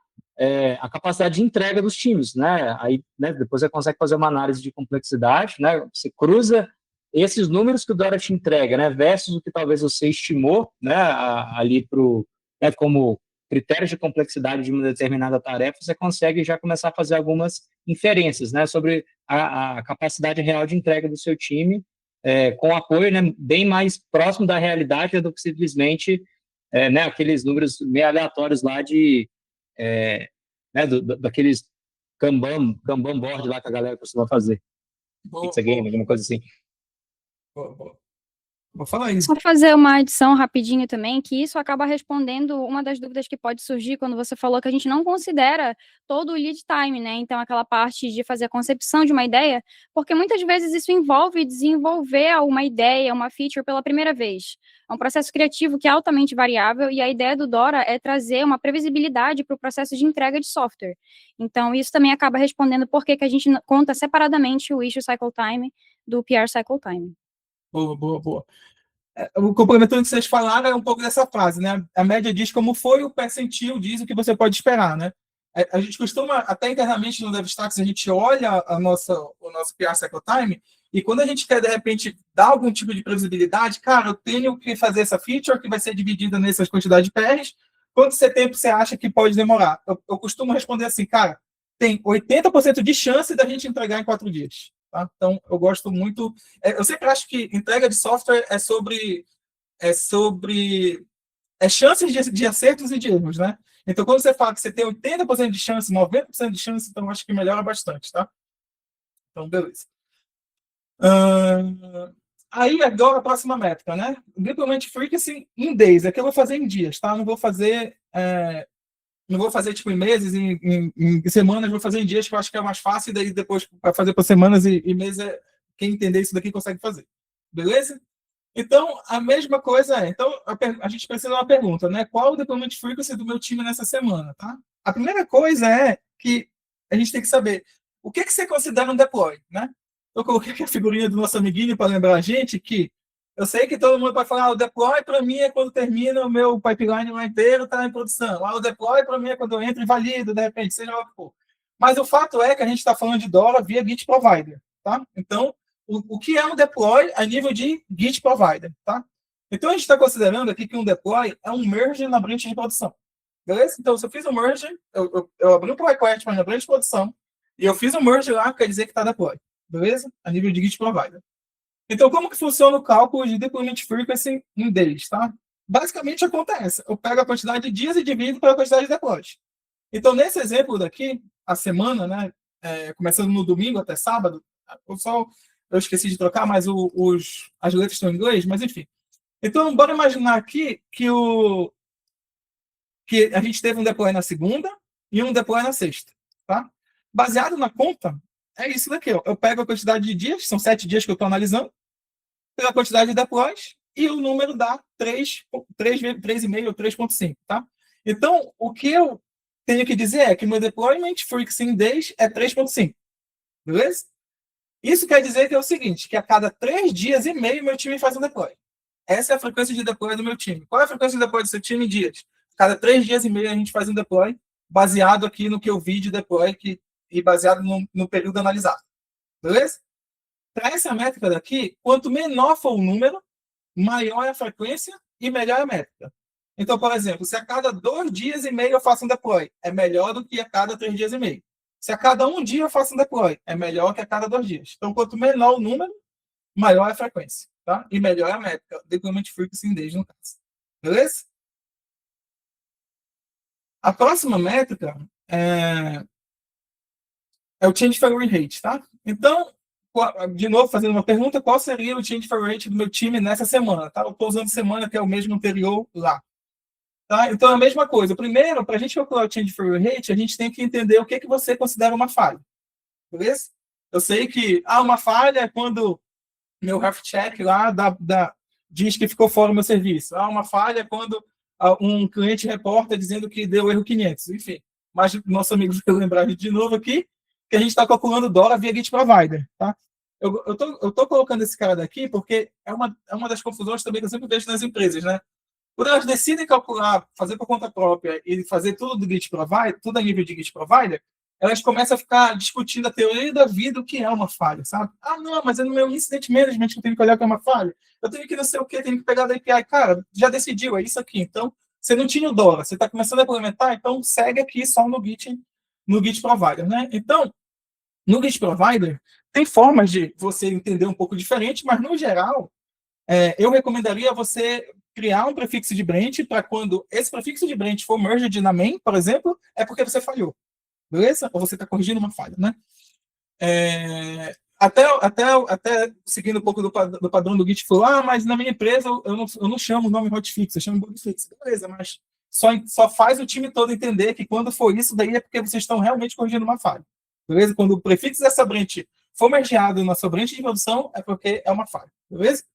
a capacidade de entrega dos times, né? Aí, né, depois você consegue fazer uma análise de complexidade, né? Você cruza esses números que o Dora te entrega, né, versus o que talvez você estimou, né, ali né, como critérios de complexidade de uma determinada tarefa, você consegue já começar a fazer algumas inferências, né, sobre a capacidade real de entrega do seu time, com apoio, né, bem mais próximo da realidade do que simplesmente né, aqueles números meio aleatórios lá né, daqueles Kanban board lá que a galera costuma fazer. Pizza Game, alguma coisa assim. Vou falar isso. Só fazer uma adição rapidinho também, que isso acaba respondendo uma das dúvidas que pode surgir quando você falou que a gente não considera todo o lead time, né? Então, aquela parte de fazer a concepção de uma ideia, porque muitas vezes isso envolve desenvolver uma ideia, uma feature pela primeira vez. É um processo criativo que é altamente variável e a ideia do Dora é trazer uma previsibilidade para o processo de entrega de software. Então, isso também acaba respondendo por que a gente conta separadamente o issue cycle time do PR cycle time. Boa. O complementando que vocês falaram é um pouco dessa frase, né? A média diz como foi, o percentil diz o que você pode esperar, né? A gente costuma, até internamente no DevStacks, a gente olha o nosso PR cycle time e quando a gente quer, de repente, dar algum tipo de previsibilidade, cara, eu tenho que fazer essa feature que vai ser dividida nessas quantidades de PRs, quanto tempo você acha que pode demorar? Eu costumo responder assim, cara, tem 80% de chance da gente entregar em 4 dias. Tá? Então, eu gosto muito... eu sempre acho que entrega de software é sobre chances de acertos e de erros, né? Então, quando você fala que você tem 80% de chance, 90% de chance, então acho que melhora bastante, tá? Então, beleza. Aí, agora, a próxima métrica, né? Deployment frequency em days. Aqui eu vou fazer em dias, tá? Não vou fazer tipo em meses, em semanas, vou fazer em dias, que eu acho que é mais fácil, e daí depois para fazer por semanas e meses, quem entender isso daqui consegue fazer. Beleza? Então, a mesma coisa então, a gente precisa de uma pergunta, né? Qual o deployment frequency do meu time nessa semana, tá? A primeira coisa é que a gente tem que saber o que você considera um deploy, né? Eu coloquei aqui a figurinha do nosso amiguinho para lembrar a gente que eu sei que todo mundo vai falar, o deploy para mim é quando termina o meu pipeline lá inteiro, está em produção. O deploy para mim é quando eu entro e valido, de repente, seja lá o que for. Mas o fato é que a gente está falando de Dora via Git Provider, tá? Então, o que é um deploy a nível de Git Provider, tá? Então, a gente está considerando aqui que um deploy é um merge na branch de produção. Beleza? Então, se eu fiz um merge, eu abri um pull request na branch de produção, e eu fiz um merge lá, quer dizer que está deploy. Beleza? A nível de Git Provider. Então, como que funciona o cálculo de deployment frequency em days, tá? Basicamente, acontece. Eu pego a quantidade de dias e divido pela quantidade de deploys. Então, nesse exemplo daqui, a semana, né, começando no domingo até sábado, eu esqueci de trocar, mas as letras estão em inglês, mas enfim. Então, bora imaginar aqui que a gente teve um deploy na segunda e um deploy na sexta, tá? Baseado na conta, é isso daqui, ó. Eu pego a quantidade de dias, são 7 dias que eu estou analisando, pela quantidade de deploys, e o número dá 3,5 ou 3,5, tá? Então, o que eu tenho que dizer é que meu deployment frequency in days é 3,5, beleza? Isso quer dizer que é o seguinte, que a cada 3 dias e meio meu time faz um deploy. Essa é a frequência de deploy do meu time. Qual é a frequência de deploy do seu time em dias? Cada 3 dias e meio a gente faz um deploy, baseado aqui no que eu vi de deploy e baseado no período analisado. Beleza? Para essa métrica daqui, quanto menor for o número, maior é a frequência e melhor é a métrica. Então, por exemplo, se a cada 2 dias e meio eu faço um deploy, é melhor do que a cada 3 dias e meio. Se a cada 1 dia eu faço um deploy, é melhor que a cada 2 dias. Então, quanto menor o número, maior é a frequência, tá? E melhor é a métrica, deployment frequency in days, no caso. Beleza? A próxima métrica é o change failure rate, tá? Então, de novo, fazendo uma pergunta, qual seria o change failure rate do meu time nessa semana? Tá? Eu estou usando semana, que é o mesmo anterior lá. Tá? Então, é a mesma coisa. Primeiro, para a gente calcular o change failure rate, a gente tem que entender o que você considera uma falha. Beleza? Eu sei que uma falha é quando meu health check lá diz que ficou fora o meu serviço. Uma falha é quando um cliente reporta dizendo que deu erro 500. Enfim, mas nosso amigo vai lembrar de novo aqui que a gente está calculando DORA via Git Provider. Tá? Eu tô colocando esse cara daqui porque é uma das confusões também que eu sempre vejo nas empresas, né? Quando elas decidem calcular, fazer por conta própria e fazer tudo do Git Provider, tudo a nível de Git Provider, elas começam a ficar discutindo a teoria da vida, o que é uma falha, sabe? Não, mas é no meu incident management que eu tenho que olhar que é uma falha. Eu tenho que não sei o que, tenho que pegar da API. Cara, já decidiu, é isso aqui. Então, você não tinha o DORA, você está começando a implementar, então segue aqui só no Git Provider, né? Então, no Git Provider, tem formas de você entender um pouco diferente, mas, no geral, eu recomendaria você criar um prefixo de branch para quando esse prefixo de branch for merged na main, por exemplo, é porque você falhou. Beleza? Ou você está corrigindo uma falha, né? Até seguindo um pouco do padrão do Git, falou, mas na minha empresa eu não chamo o nome hotfix, eu chamo bugfix. Beleza, mas só faz o time todo entender que quando for isso, daí é porque vocês estão realmente corrigindo uma falha. Beleza? Quando o prefixo dessa branch for mergeado na sua branch de produção, é porque é uma falha. Beleza?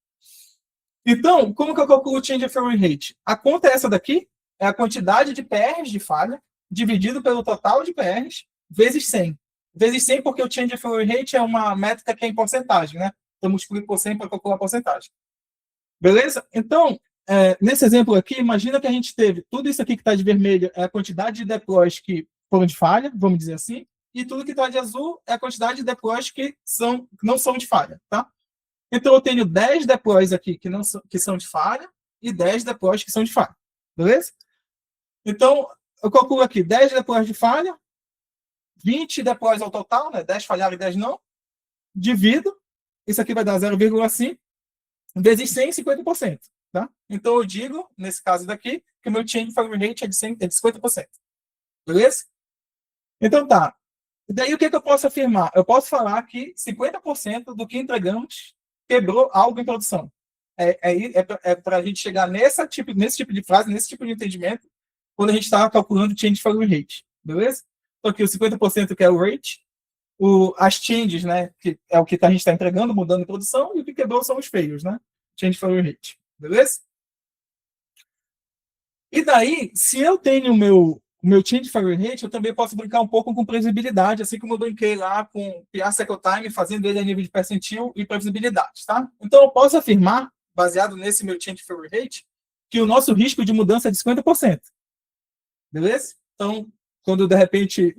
Então, como que eu calculo o change failure rate? A conta é essa daqui, é a quantidade de PRs de falha, dividido pelo total de PRs, vezes 100. Vezes 100 porque o change failure rate é uma métrica que é em porcentagem, né? Então, multiplico por 100 para calcular a porcentagem. Beleza? Então, nesse exemplo aqui, imagina que a gente teve tudo isso aqui que está de vermelho é a quantidade de deploys que foram de falha, vamos dizer assim, e tudo que está de azul é a quantidade de deploys que não são de falha, tá? Então, eu tenho 10 deploys aqui que são de falha e 10 deploys que são de falha. Beleza? Então, eu calculo aqui 10 deploys de falha, 20 deploys ao total, né? 10 falharam e 10 não. Divido, isso aqui vai dar 0,5, vezes 100, 50%. Tá? Então, eu digo, nesse caso daqui, que o meu change failure rate é de 50%. Beleza? Então, tá. E daí, o que eu posso afirmar? Eu posso falar que 50% do que entregamos quebrou algo em produção. Para a gente chegar nesse tipo de frase, nesse tipo de entendimento, quando a gente está calculando change failure rate. Beleza? Então, aqui o 50% que é o rate, as changes, né, que é o que a gente está entregando, mudando em produção, e o que quebrou são os failures, né? Change failure rate. Beleza? E daí, se eu tenho o meu change failure rate, eu também posso brincar um pouco com previsibilidade, assim como eu brinquei lá com PR cycle time, fazendo ele a nível de percentil e previsibilidade, tá? Então, eu posso afirmar, baseado nesse meu change failure rate, que o nosso risco de mudança é de 50%. Beleza? Então, quando de repente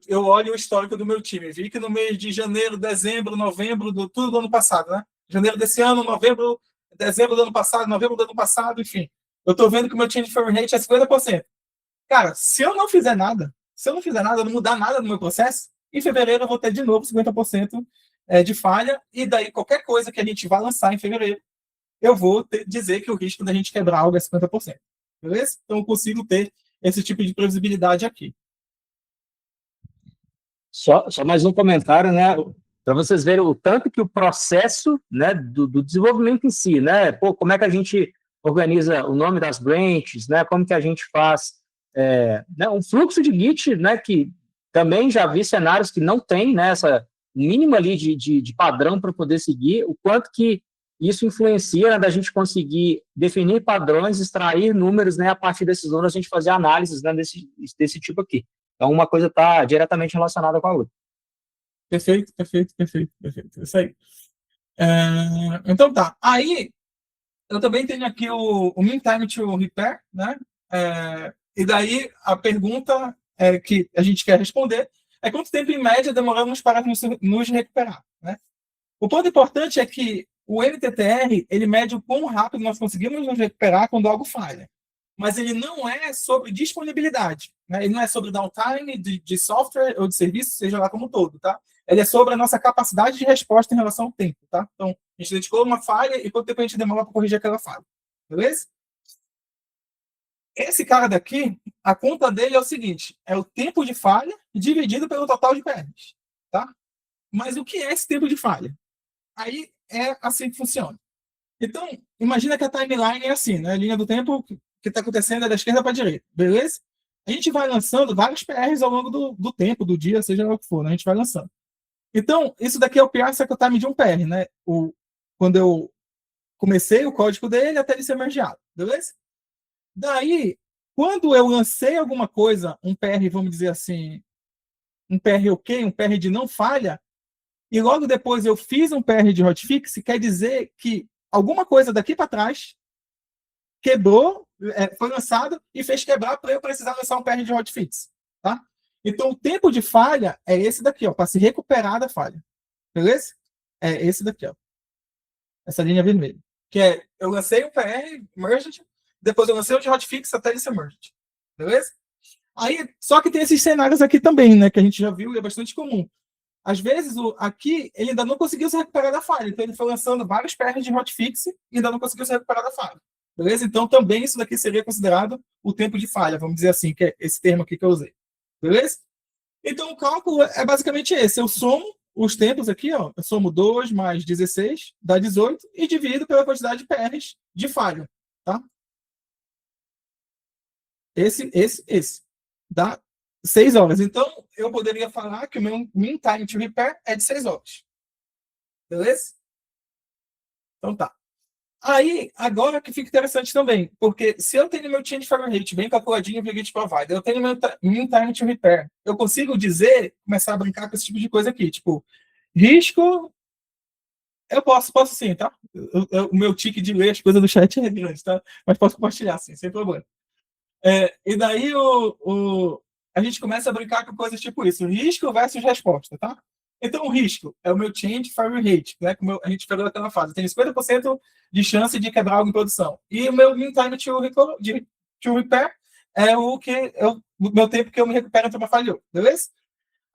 eu olho o histórico do meu time, vi que no mês de janeiro, dezembro, novembro, tudo do ano passado, né? Janeiro desse ano, novembro, dezembro do ano passado, novembro do ano passado, enfim. Eu estou vendo que o meu change failure rate é 50%. Cara, se eu não fizer nada, não mudar nada no meu processo, em fevereiro eu vou ter de novo 50% de falha, e daí qualquer coisa que a gente vai lançar em fevereiro, eu vou dizer que o risco da gente quebrar algo é 50%. Beleza? Então eu consigo ter esse tipo de previsibilidade aqui. Só mais um comentário, né? Para vocês verem o tanto que o processo, né, do desenvolvimento em si, né? Pô, como é que a gente organiza o nome das branches, né? Como que a gente faz né, um fluxo de Git, né? Que também já vi cenários que não tem, né, essa mínima ali de padrão para poder seguir, o quanto que isso influencia, né, da gente conseguir definir padrões, extrair números, né? A partir desses números a gente fazer análises, né, desse tipo aqui. Então, uma coisa está diretamente relacionada com a outra. Perfeito. Isso aí. Então, tá. Aí, eu também tenho aqui o mean time to repair, né? E daí, a pergunta que a gente quer responder é quanto tempo, em média, demoramos para nos recuperar, né? O ponto importante é que o MTTR, ele mede o quão rápido nós conseguimos nos recuperar quando algo falha. Mas ele não é sobre disponibilidade, né? Ele não é sobre downtime de software ou de serviço, seja lá como um todo, tá? Ele é sobre a nossa capacidade de resposta em relação ao tempo, tá? Então, a gente identificou uma falha e quanto tempo a gente demora para corrigir aquela falha, beleza? Esse cara daqui, a conta dele é o seguinte, é o tempo de falha dividido pelo total de PRs, tá? mas o que é esse tempo de falha? Aí é assim que funciona. Então, imagina que a timeline é assim, né? A linha do tempo que está acontecendo é da esquerda para a direita, beleza? A gente vai lançando vários PRs ao longo do tempo, do dia, seja lá o que for, né? A gente vai lançando. Então, isso daqui é o PR cycle time de um PR, né? Quando eu comecei o código dele até ele ser mergeado, beleza? Daí, quando eu lancei alguma coisa, um PR, vamos dizer assim, um PR ok, um PR de não falha, e logo depois eu fiz um PR de hotfix, quer dizer que alguma coisa daqui para trás quebrou, foi lançado e fez quebrar para eu precisar lançar um PR de hotfix, tá? Então, o tempo de falha é esse daqui, ó, para se recuperar da falha. Beleza? É esse daqui, ó. Essa linha vermelha. Que é, eu lancei um PR merged, depois eu lancei o de hotfix até ele ser merged. Beleza? Aí, só que tem esses cenários aqui também, né, que a gente já viu e é bastante comum. Às vezes, aqui, ele ainda não conseguiu se recuperar da falha. Então, ele foi lançando vários PRs de hotfix e ainda não conseguiu se recuperar da falha. Beleza? Então, também isso daqui seria considerado o tempo de falha, vamos dizer assim, que é esse termo aqui que eu usei. Beleza? Então, o cálculo é basicamente esse. Eu somo os tempos aqui, ó. Eu somo 2 mais 16, dá 18, e divido pela quantidade de PRs de falha. Tá? Esse. Dá 6 horas. Então, eu poderia falar que o meu mean time to repair é de 6 horas. Beleza? Então tá. Aí, agora que fica interessante também, porque se eu tenho meu change failure rate bem calculadinho via Git provider, eu tenho meu mean time to repair, eu consigo dizer, começar a brincar com esse tipo de coisa aqui, tipo, risco, eu posso sim, tá? O meu tique de ler as coisas do chat é grande, tá? Mas posso compartilhar sim, sem problema. E daí a gente começa a brincar com coisas tipo isso, risco versus resposta, tá? Então, o risco é o meu change failure rate, né? Como a gente pegou naquela fase. Eu tenho 50% de chance de quebrar algo em produção. E o meu mean time to repair é o meu tempo que eu me recupero entre uma falha, beleza?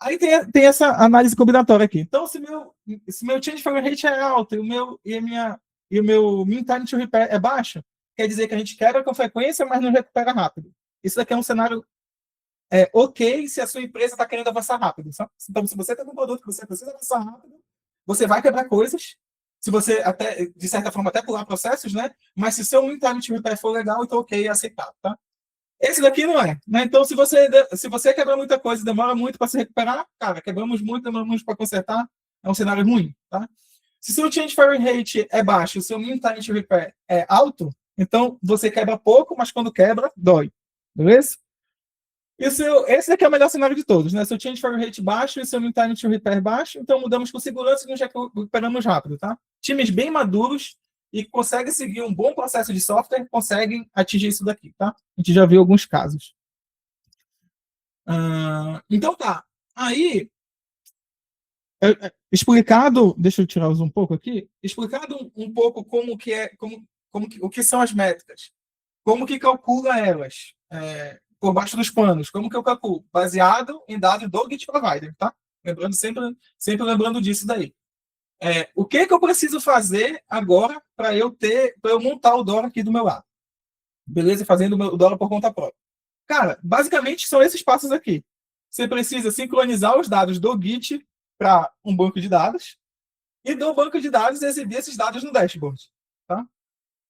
Aí tem essa análise combinatória aqui. Então, se meu change failure rate é alto e o meu mean time to repair é baixo, quer dizer que a gente quebra com frequência, mas não recupera rápido. Isso daqui é um cenário ok se a sua empresa está querendo avançar rápido. Então, se você tem um produto que você precisa avançar rápido, você vai quebrar coisas, se você até, de certa forma, até pular processos, né? Mas se seu mean time to repair for legal, então ok, é aceitável, tá? Esse daqui não é, né? Então, se você quebra muita coisa, demora muito para se recuperar, cara, quebramos muito, demora muito para consertar, é um cenário ruim, tá? Se seu change failure rate é baixo, o seu mean time to repair é alto, então você quebra pouco, mas quando quebra, dói. Beleza? Esse daqui é o melhor cenário de todos, né? Seu change failure rate baixo e seu mean time to repair baixo, então mudamos com segurança e nos recuperamos rápido, tá? Times bem maduros e conseguem seguir um bom processo de software, conseguem atingir isso daqui, tá? A gente já viu alguns casos. Então tá. Aí, explicado, deixa eu tirar um pouco aqui, explicado um pouco como que é, o que são as métricas, como que calcula elas, por baixo dos panos, como que eu calculo? Baseado em dados do Git Provider, tá? Lembrando, sempre lembrando disso daí. O que eu preciso fazer agora para eu montar o Dora aqui do meu lado? Beleza? Fazendo o Dora por conta própria. Cara, basicamente são esses passos aqui. Você precisa sincronizar os dados do Git para um banco de dados e do banco de dados exibir esses dados no dashboard, tá?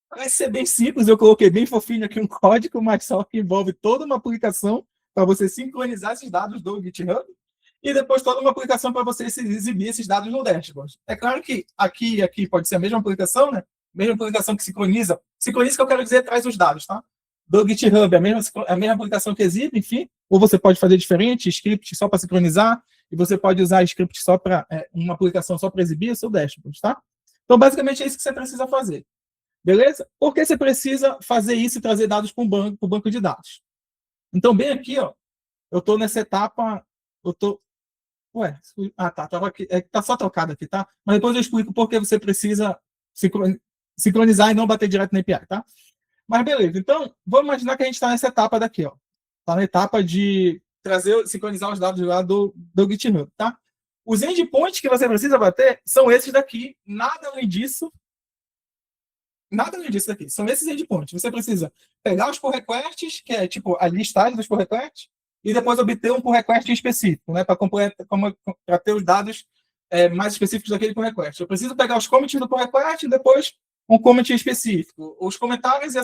Vai ser bem simples, eu coloquei bem fofinho aqui um código, mas só que envolve toda uma aplicação para você sincronizar esses dados do GitHub e depois toda uma aplicação para você exibir esses dados no dashboard. É claro que aqui pode ser a mesma aplicação, né? Mesma aplicação que sincroniza. Sincroniza que eu quero dizer traz os dados, tá? Do GitHub, a mesma aplicação que exibe, enfim. Ou você pode fazer diferente, script só para sincronizar, e você pode usar script só para uma aplicação só para exibir o seu dashboard, tá? Então, basicamente, é isso que você precisa fazer. Beleza? Por que você precisa fazer isso e trazer dados para o banco de dados? Então, bem aqui, ó, eu estou nessa etapa, tava aqui, tá só trocado aqui, tá? Mas depois eu explico por que você precisa sincronizar e não bater direto na API, tá? Mas beleza, então, vamos imaginar que a gente está nessa etapa daqui, ó. Está na etapa de sincronizar os dados lá do GitHub, tá? Os endpoints que você precisa bater são esses daqui, nada além disso daqui. São esses endpoints. Você precisa pegar os pull requests, que é tipo a listagem dos pull requests, e depois obter um pull request específico, né? Para ter os dados mais específicos daquele pull request. Eu preciso pegar os commits do pull request e depois um commit específico, os comentários e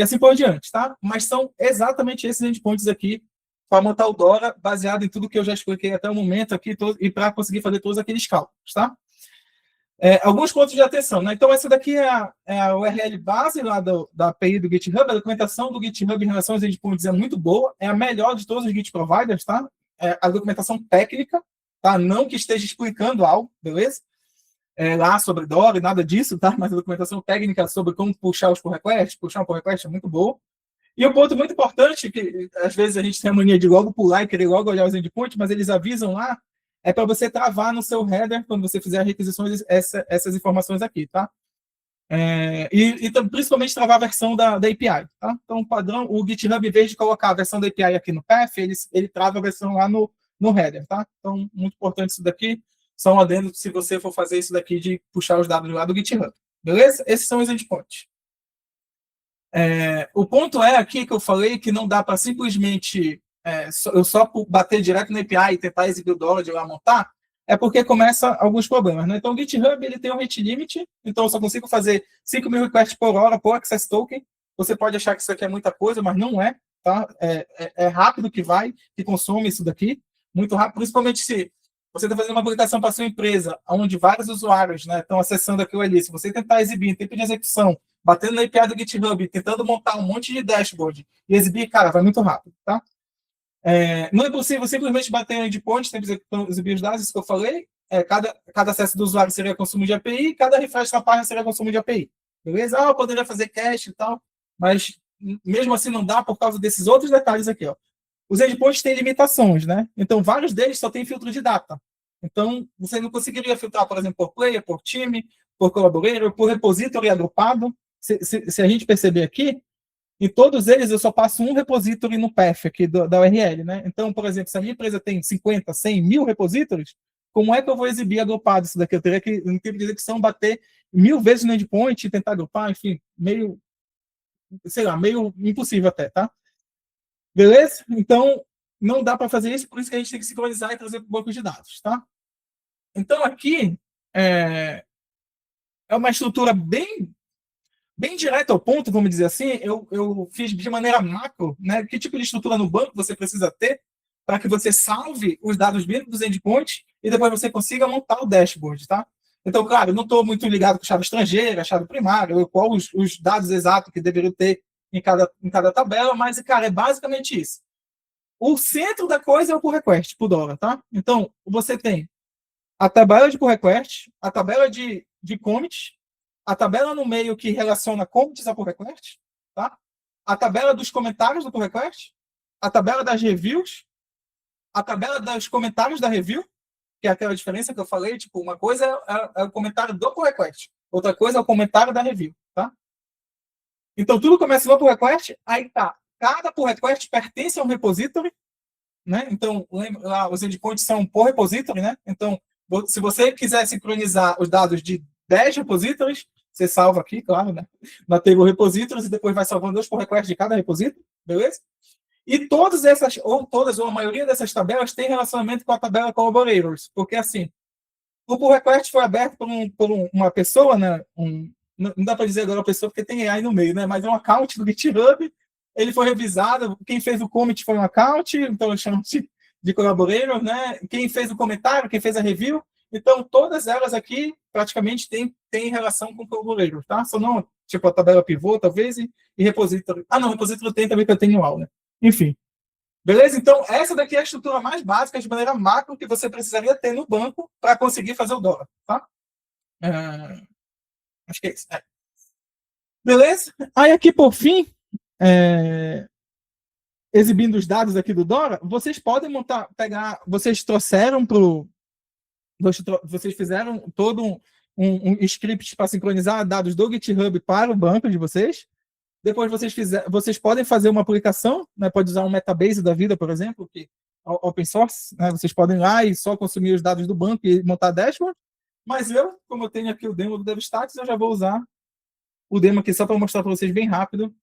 assim por diante, tá? Mas são exatamente esses endpoints aqui para montar o DORA, baseado em tudo que eu já expliquei até o momento aqui, e para conseguir fazer todos aqueles cálculos, tá? Alguns pontos de atenção, né? Então, essa daqui é a URL base lá da API do GitHub. A documentação do GitHub em relação aos endpoints é muito boa, é a melhor de todos os Git providers, tá? A documentação técnica, tá? Não que esteja explicando algo, beleza? Lá sobre DORA e nada disso, tá? Mas a documentação técnica sobre como puxar os pull requests, puxar um pull request é muito boa. E um ponto muito importante, que às vezes a gente tem a mania de logo pular e querer logo olhar os endpoints, mas eles avisam lá, é para você travar no seu header, quando você fizer as requisições, essas informações aqui, tá? E principalmente travar a versão da API, tá? Então, o padrão, o GitHub, em vez de colocar a versão da API aqui no path, ele trava a versão lá no header, tá? Então, muito importante isso daqui. Só um adendo se você for fazer isso daqui de puxar os dados lá do GitHub. Beleza? Esses são os endpoints. O ponto aqui que eu falei que não dá para simplesmente eu só bater direto na API e tentar exibir o DORA de lá montar, é porque começa alguns problemas, né? Então, o GitHub ele tem um rate limit, então eu só consigo fazer 5.000 requests por hora por access token. Você pode achar que isso aqui é muita coisa, mas não é, tá? É rápido que consome isso daqui, muito rápido, principalmente se você está fazendo uma aplicação para a sua empresa, onde vários usuários, né, estão acessando aquilo ali. Se você tentar exibir em tempo de execução, batendo na API do GitHub, tentando montar um monte de dashboard e exibir, cara, vai muito rápido, tá? Não é possível simplesmente bater em endpoint, tem que exibir os dados, isso que eu falei. Cada acesso do usuário seria consumo de API, cada refresh na página seria consumo de API. Beleza? Eu poderia fazer cache e tal, mas mesmo assim não dá por causa desses outros detalhes aqui, ó. Os endpoints têm limitações, né? Então, vários deles só têm filtro de data. Então, você não conseguiria filtrar, por exemplo, por player, por time, por collaborator, por repository agrupado. Se a gente perceber aqui, em todos eles eu só passo um repository no path aqui da URL, né? Então, por exemplo, se a minha empresa tem 50, 100, 1.000 repositórios, como é que eu vou exibir agrupado isso daqui? Eu teria que, em tempo de execução, bater 1.000 vezes no endpoint e tentar agrupar, enfim, meio impossível até, tá? Beleza? Então, não dá para fazer isso, por isso que a gente tem que sincronizar e trazer para o banco de dados, tá? Então, aqui é uma estrutura bem direta ao ponto, vamos dizer assim. Eu fiz de maneira macro, né? Que tipo de estrutura no banco você precisa ter para que você salve os dados dentro dos endpoints e depois você consiga montar o dashboard, tá? Então, claro, eu não estou muito ligado com chave estrangeira, chave primária, qual os dados exatos que deveriam ter em cada tabela, mas, cara, é basicamente isso. O centro da coisa é o pull request, por DORA, tá? Então, você tem a tabela de pull request, a tabela de commits, a tabela no meio que relaciona commits a pull request, tá? A tabela dos comentários do pull request, a tabela das reviews, a tabela dos comentários da review, que é aquela diferença que eu falei, tipo, uma coisa é o comentário do pull request, outra coisa é o comentário da review, tá? Então, tudo começa no pull request, aí tá. Cada pull request pertence a um repository, né? Então, lembra lá, os endpoints são por repository, né? Então, se você quiser sincronizar os dados de 10 repositories, você salva aqui, claro, né? Na table repositories, e depois vai salvando os pull requests de cada repository, beleza? E todas essas, ou a maioria dessas tabelas tem relacionamento com a tabela collaborators, porque assim, o pull request foi aberto por uma pessoa, né? Não dá para dizer agora a pessoa porque tem AI no meio, né? Mas é um account do GitHub, ele foi revisado, quem fez o commit foi um account, então chama de collaborator, né? Quem fez o comentário, quem fez a review, então todas elas aqui praticamente têm relação com o collaborator, tá? Só não, tipo, a tabela pivô, talvez, e repository. Não, repository tem também que eu tenho aula, né? Enfim. Beleza? Então, essa daqui é a estrutura mais básica, de maneira macro, que você precisaria ter no banco para conseguir fazer o DORA, tá? Acho que é isso. Beleza? Aí aqui, por fim, exibindo os dados aqui do DORA, vocês podem vocês trouxeram vocês fizeram todo um script para sincronizar dados do GitHub para o banco de vocês. Depois vocês podem fazer uma aplicação, né? Pode usar um Metabase da vida, por exemplo, que open source, né? Vocês podem ir lá e só consumir os dados do banco e montar dashboard. Mas como eu tenho aqui o demo do DevStats, eu já vou usar o demo aqui só para mostrar para vocês bem rápido.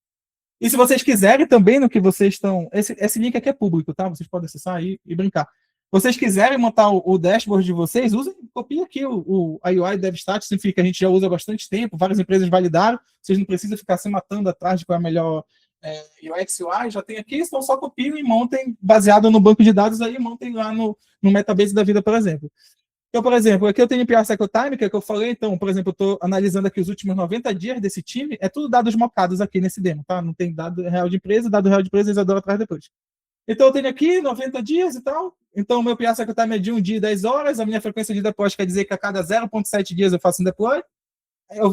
E se vocês quiserem também no que vocês estão... Esse link aqui é público, tá? Vocês podem acessar aí e brincar. vocês quiserem montar o dashboard de vocês, copiem aqui a UI DevStat, significa que a gente já usa há bastante tempo, várias empresas validaram, vocês não precisam ficar se matando atrás de qual é a melhor UX UI, já tem aqui, então só copiem e montem, baseado no banco de dados, aí montem lá no Metabase da vida, por exemplo. Então, por exemplo, aqui eu tenho o PR Cycle Time, que é o que eu falei, então, por exemplo, eu estou analisando aqui os últimos 90 dias desse time, é tudo dados mocados aqui nesse demo, tá? Não tem dado real de empresa eles adoram atrás depois. Então, eu tenho aqui 90 dios e tal, então o meu PR Cycle Time é de 1 dia e 10 horas, a minha frequência de deploy quer dizer que a cada 0,7 dias eu faço um deploy,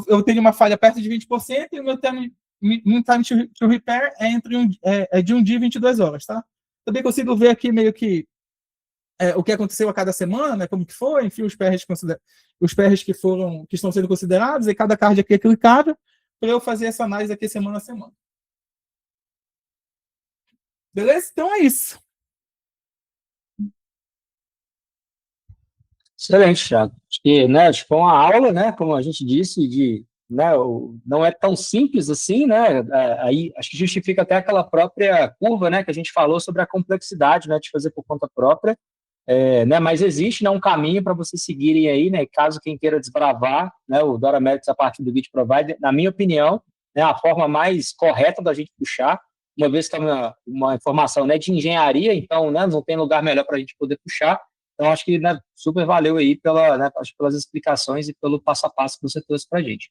eu tenho uma falha perto de 20%, e o meu time to repair é de 1 dia e 22 horas, tá? Também consigo ver aqui meio que o que aconteceu a cada semana, né, como que foi, enfim, os PRs que estão sendo considerados, e cada card aqui é clicável, para eu fazer essa análise aqui semana a semana. Beleza? Então é isso. Excelente, Thiago. Acho que, né, foi uma aula, né, como a gente disse, né, não é tão simples assim, né, aí acho que justifica até aquela própria curva, né, que a gente falou sobre a complexidade, né, de fazer por conta própria, né, mas existe, né, um caminho para vocês seguirem aí, né, caso quem queira desbravar, né, o Dora Metrics a partir do Git Provider, na minha opinião, né, a forma mais correta da gente puxar, uma vez que é uma informação, né, de engenharia, então, né, não tem lugar melhor para a gente poder puxar. Então, acho que, né, super valeu aí pelas explicações e pelo passo a passo que você trouxe para a gente.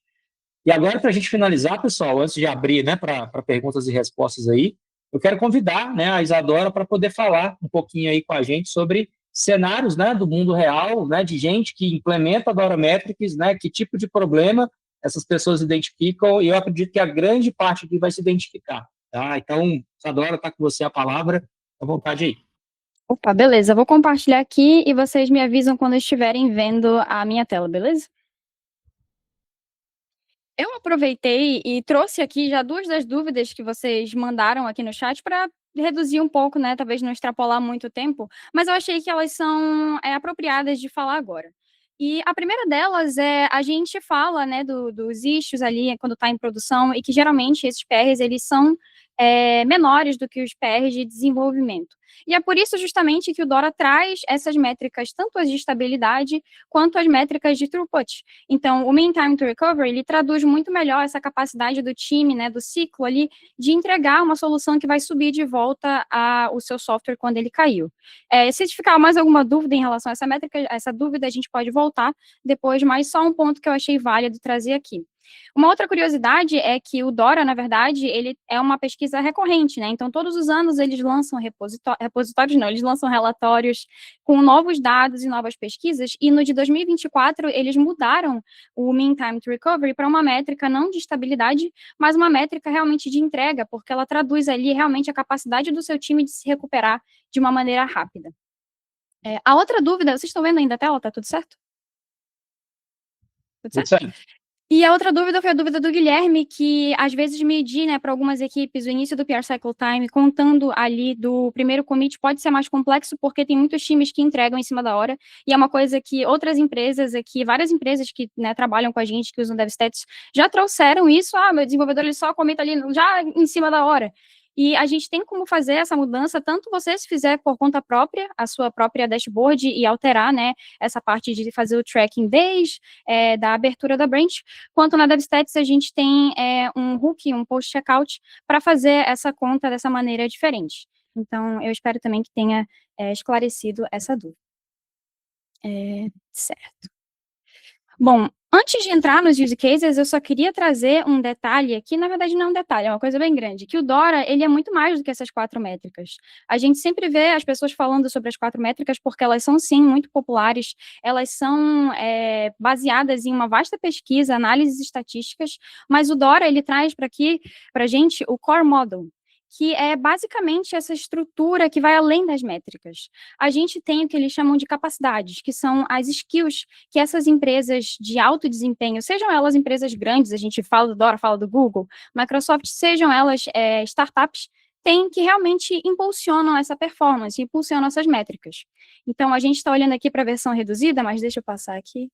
E agora, para a gente finalizar, pessoal, antes de abrir, né, para perguntas e respostas aí, eu quero convidar, né, a Isadora para poder falar um pouquinho aí com a gente sobre cenários, né, do mundo real, né, de gente que implementa a Dora Metrics, né, que tipo de problema essas pessoas identificam, e eu acredito que a grande parte aqui vai se identificar, tá? Então, Isadora, está com você a palavra, à vontade aí. Opa, beleza. Vou compartilhar aqui e vocês me avisam quando estiverem vendo a minha tela, beleza? Eu aproveitei e trouxe aqui já 2 das dúvidas que vocês mandaram aqui no chat para reduzir um pouco, né, talvez não extrapolar muito o tempo, mas eu achei que elas são apropriadas de falar agora. E a primeira delas a gente fala, né, dos issues ali quando está em produção, e que geralmente esses PRs, eles são menores do que os PRs de desenvolvimento. E é por isso justamente que o Dora traz essas métricas, tanto as de estabilidade quanto as métricas de throughput. Então, o Mean Time to Recovery, ele traduz muito melhor essa capacidade do time, né, do ciclo ali, de entregar uma solução que vai subir de volta o seu software quando ele caiu. Se ficar mais alguma dúvida em relação a essa métrica, essa dúvida a gente pode voltar depois, mas só um ponto que eu achei válido trazer aqui. Uma outra curiosidade é que o Dora, na verdade, ele é uma pesquisa recorrente, né? Então, todos os anos eles lançam repositórios, não, eles lançam relatórios com novos dados e novas pesquisas, e no de 2024 eles mudaram o Mean Time to Recovery para uma métrica não de estabilidade, mas uma métrica realmente de entrega, porque ela traduz ali realmente a capacidade do seu time de se recuperar de uma maneira rápida. A outra dúvida, vocês estão vendo ainda a tela? Tá tudo certo? Tudo certo? E a outra dúvida foi a dúvida do Guilherme, que às vezes medir, né, para algumas equipes o início do PR Cycle Time, contando ali do primeiro commit, pode ser mais complexo, porque tem muitos times que entregam em cima da hora, e é uma coisa que outras empresas aqui, várias empresas que, né, trabalham com a gente, que usam DevStats, já trouxeram isso, meu desenvolvedor ele só comita ali já em cima da hora. E a gente tem como fazer essa mudança, tanto você se fizer por conta própria, a sua própria dashboard, e alterar, né, essa parte de fazer o tracking desde da abertura da branch, quanto na DevStats a gente tem um hook, um post checkout, para fazer essa conta dessa maneira diferente. Então, eu espero também que tenha esclarecido essa dúvida. Certo. Bom, antes de entrar nos use cases, eu só queria trazer um detalhe, que na verdade não é um detalhe, é uma coisa bem grande, que o Dora, ele é muito mais do que essas 4 métricas. A gente sempre vê as pessoas falando sobre as 4 métricas, porque elas são, sim, muito populares, elas são baseadas em uma vasta pesquisa, análises estatísticas, mas o Dora, ele traz para aqui, para a gente, o Core Model, que é basicamente essa estrutura que vai além das métricas. A gente tem o que eles chamam de capacidades, que são as skills que essas empresas de alto desempenho, sejam elas empresas grandes, a gente fala do Dora, fala do Google, Microsoft, sejam elas startups, têm que realmente impulsionam essa performance, impulsionam essas métricas. Então, a gente está olhando aqui para a versão reduzida, mas deixa eu passar aqui.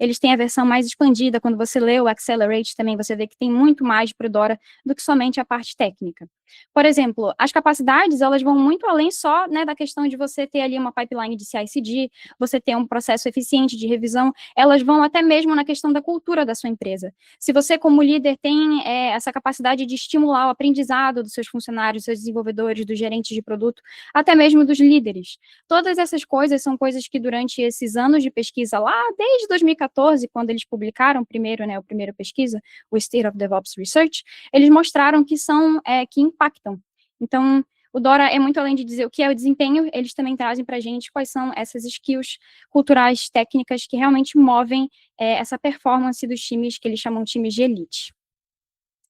eles têm a versão mais expandida. Quando você lê o Accelerate também, você vê que tem muito mais para o Dora do que somente a parte técnica. Por exemplo, as capacidades, elas vão muito além só, né, da questão de você ter ali uma pipeline de CI/CD, você ter um processo eficiente de revisão, elas vão até mesmo na questão da cultura da sua empresa. Se você, como líder, tem essa capacidade de estimular o aprendizado dos seus funcionários, dos seus desenvolvedores, dos gerentes de produto, até mesmo dos líderes. Todas essas coisas são coisas que durante esses anos de pesquisa lá, desde 2014, quando eles publicaram primeiro, né, a primeira pesquisa, o State of DevOps Research, eles mostraram que são, que impactam. Então, o Dora é muito além de dizer o que é o desempenho, eles também trazem para a gente quais são essas skills culturais, técnicas, que realmente movem essa performance dos times, que eles chamam times de elite.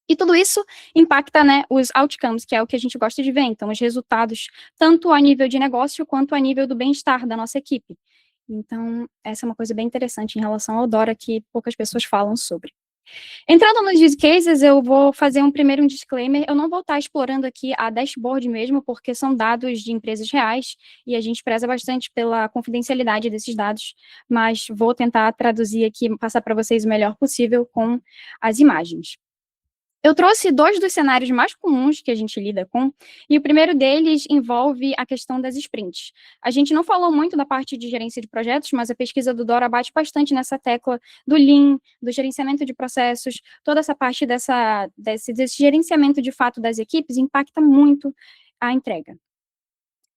E tudo isso impacta, né, os outcomes, que é o que a gente gosta de ver, então, os resultados, tanto a nível de negócio, quanto a nível do bem-estar da nossa equipe. Então, essa é uma coisa bem interessante em relação ao Dora, que poucas pessoas falam sobre. Entrando nos use cases, eu vou fazer um disclaimer, eu não vou estar explorando aqui a dashboard mesmo, porque são dados de empresas reais, e a gente preza bastante pela confidencialidade desses dados, mas vou tentar traduzir aqui, passar para vocês o melhor possível com as imagens. Eu trouxe 2 dos cenários mais comuns que a gente lida com, e o primeiro deles envolve a questão das sprints. A gente não falou muito da parte de gerência de projetos, mas a pesquisa do Dora bate bastante nessa tecla do Lean, do gerenciamento de processos, toda essa parte desse gerenciamento de fato das equipes impacta muito a entrega.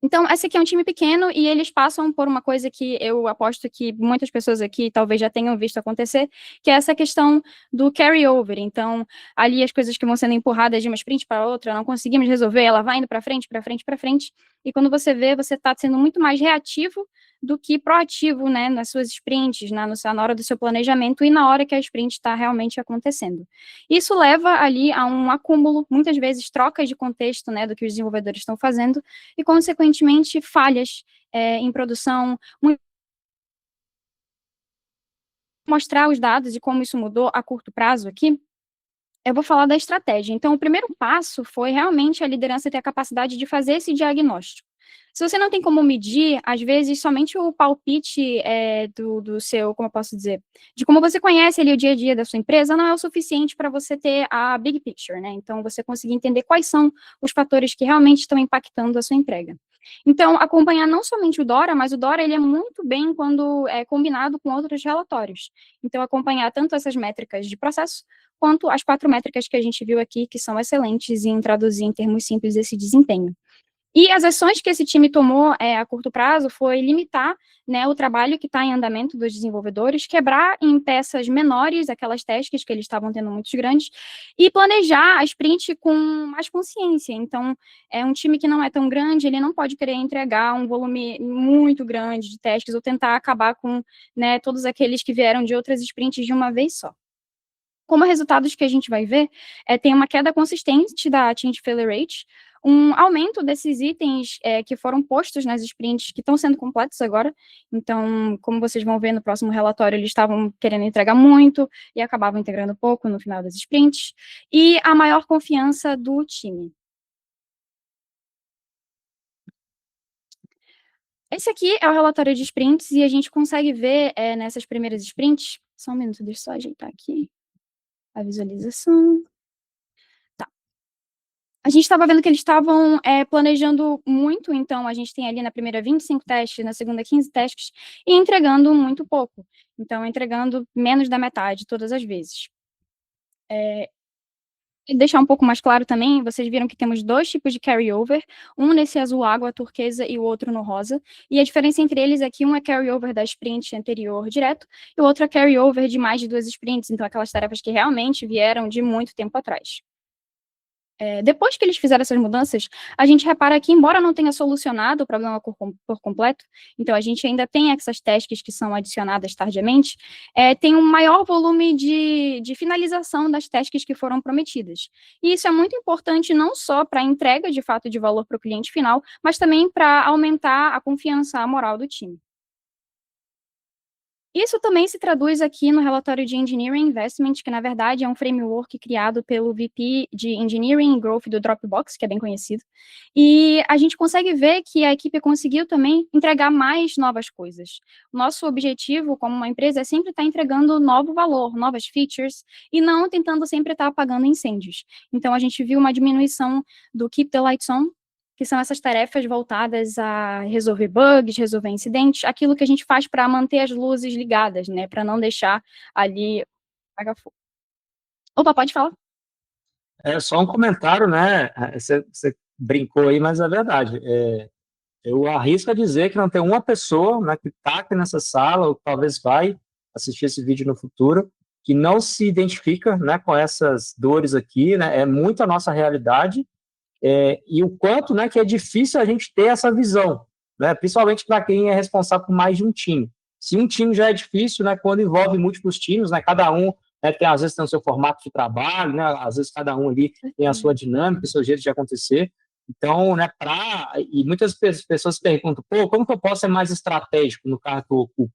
Então, esse aqui é um time pequeno e eles passam por uma coisa que eu aposto que muitas pessoas aqui talvez já tenham visto acontecer, que é essa questão do carry-over. Então, ali as coisas que vão sendo empurradas de uma sprint para outra, não conseguimos resolver, ela vai indo para frente, para frente, para frente, e quando você vê, você está sendo muito mais reativo do que proativo, né, nas suas sprints, na hora do seu planejamento e na hora que a sprint está realmente acontecendo. Isso leva ali a um acúmulo, muitas vezes trocas de contexto, né, do que os desenvolvedores estão fazendo, e, consequentemente, falhas em produção. Mostrar os dados e como isso mudou a curto prazo aqui, eu vou falar da estratégia. Então, o primeiro passo foi realmente a liderança ter a capacidade de fazer esse diagnóstico. Se você não tem como medir, às vezes, somente o palpite do seu, como eu posso dizer, de como você conhece ali o dia a dia da sua empresa, não é o suficiente para você ter a big picture, né? Então, você conseguir entender quais são os fatores que realmente estão impactando a sua entrega. Então, acompanhar não somente o Dora, mas o Dora ele é muito bem quando é combinado com outros relatórios. Então, acompanhar tanto essas métricas de processo, quanto as 4 métricas que a gente viu aqui, que são excelentes em traduzir em termos simples esse desempenho. E as ações que esse time tomou a curto prazo foi limitar, né, o trabalho que está em andamento dos desenvolvedores, quebrar em peças menores aquelas tasks que eles estavam tendo muito grandes, e planejar a sprint com mais consciência. Então, é um time que não é tão grande, ele não pode querer entregar um volume muito grande de tasks ou tentar acabar com, né, todos aqueles que vieram de outras sprints de uma vez só. Como resultados que a gente vai ver, tem uma queda consistente da change failure rate, um aumento desses itens que foram postos nas sprints que estão sendo completos agora. Então, como vocês vão ver no próximo relatório, eles estavam querendo entregar muito e acabavam integrando pouco no final das sprints. E a maior confiança do time. Esse aqui é o relatório de sprints e a gente consegue ver nessas primeiras sprints. Só um minuto, deixa eu só ajeitar aqui a visualização. A gente estava vendo que eles estavam planejando muito, então a gente tem ali na primeira 25 testes, na segunda 15 testes, e entregando muito pouco. Então, entregando menos da metade todas as vezes. E deixar um pouco mais claro também, vocês viram que temos 2 tipos de carryover, um nesse azul água turquesa e o outro no rosa, e a diferença entre eles é que um é carryover da sprint anterior direto, e o outro é carryover de mais de 2 sprints, então aquelas tarefas que realmente vieram de muito tempo atrás. Depois que eles fizeram essas mudanças, a gente repara que, embora não tenha solucionado o problema por completo, então a gente ainda tem essas tasks que são adicionadas tardiamente, tem um maior volume de finalização das tasks que foram prometidas. E isso é muito importante não só para a entrega, de fato, de valor para o cliente final, mas também para aumentar a confiança, a moral do time. Isso também se traduz aqui no relatório de Engineering Investment, que na verdade é um framework criado pelo VP de Engineering Growth do Dropbox, que é bem conhecido, e a gente consegue ver que a equipe conseguiu também entregar mais novas coisas. Nosso objetivo como uma empresa é sempre estar entregando novo valor, novas features, e não tentando sempre estar apagando incêndios. Então a gente viu uma diminuição do Keep the Lights On, que são essas tarefas voltadas a resolver bugs, resolver incidentes, aquilo que a gente faz para manter as luzes ligadas, né, para não deixar ali apagar fogo. Opa, pode falar. É só um comentário, né? Você brincou aí, mas é verdade. Eu arrisco a dizer que não tem uma pessoa, né, que está aqui nessa sala, ou talvez vai assistir esse vídeo no futuro, que não se identifica, né, com essas dores aqui, né? É muito a nossa realidade. E o quanto, né, que é difícil a gente ter essa visão, né, principalmente para quem é responsável por mais de um time. Se um time já é difícil, né, quando envolve múltiplos times, né, cada um, né, às vezes tem o seu formato de trabalho, né, às vezes cada um ali tem a sua dinâmica, o seu jeito de acontecer. Então, né, e muitas pessoas perguntam, pô, como que eu posso ser mais estratégico no cargo que eu ocupo?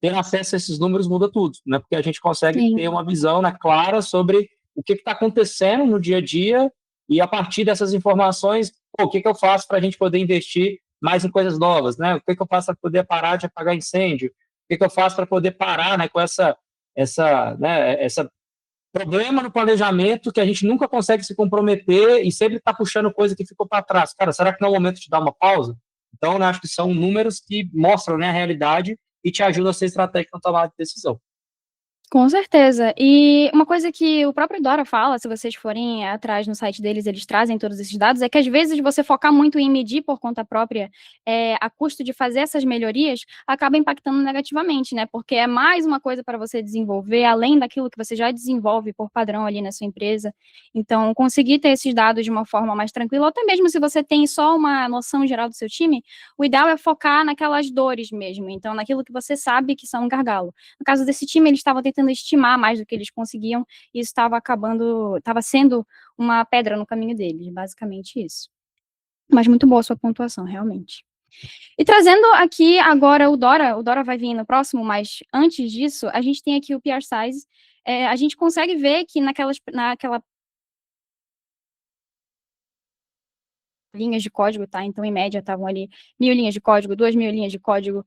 Ter acesso a esses números muda tudo, né, porque a gente consegue ter uma visão, né, clara sobre o que está acontecendo no dia a dia. E a partir dessas informações, o que eu faço para a gente poder investir mais em coisas novas, né? O que eu faço para poder parar de apagar incêndio? O que eu faço para poder parar, né, com essa problema no planejamento que a gente nunca consegue se comprometer e sempre está puxando coisa que ficou para trás. Cara, será que não é o momento de dar uma pausa? Então, né, acho que são números que mostram, né, a realidade e te ajudam a ser estratégico na tomada de decisão. Com certeza. E uma coisa que o próprio Dora fala, se vocês forem atrás no site deles, eles trazem todos esses dados, é que às vezes você focar muito em medir por conta própria a custo de fazer essas melhorias, acaba impactando negativamente, né? Porque é mais uma coisa para você desenvolver, além daquilo que você já desenvolve por padrão ali na sua empresa. Então, conseguir ter esses dados de uma forma mais tranquila, ou até mesmo se você tem só uma noção geral do seu time, o ideal é focar naquelas dores mesmo, então naquilo que você sabe que são um gargalo. No caso desse time, eles estavam tentando estimar mais do que eles conseguiam, e isso estava sendo uma pedra no caminho deles, basicamente isso. Mas muito boa a sua pontuação, realmente. E trazendo aqui agora o Dora vai vir no próximo, mas antes disso, a gente tem aqui o PR Size, a gente consegue ver que naquela linhas de código, tá? Então, em média, estavam ali 1.000 linhas de código, 2.000 linhas de código,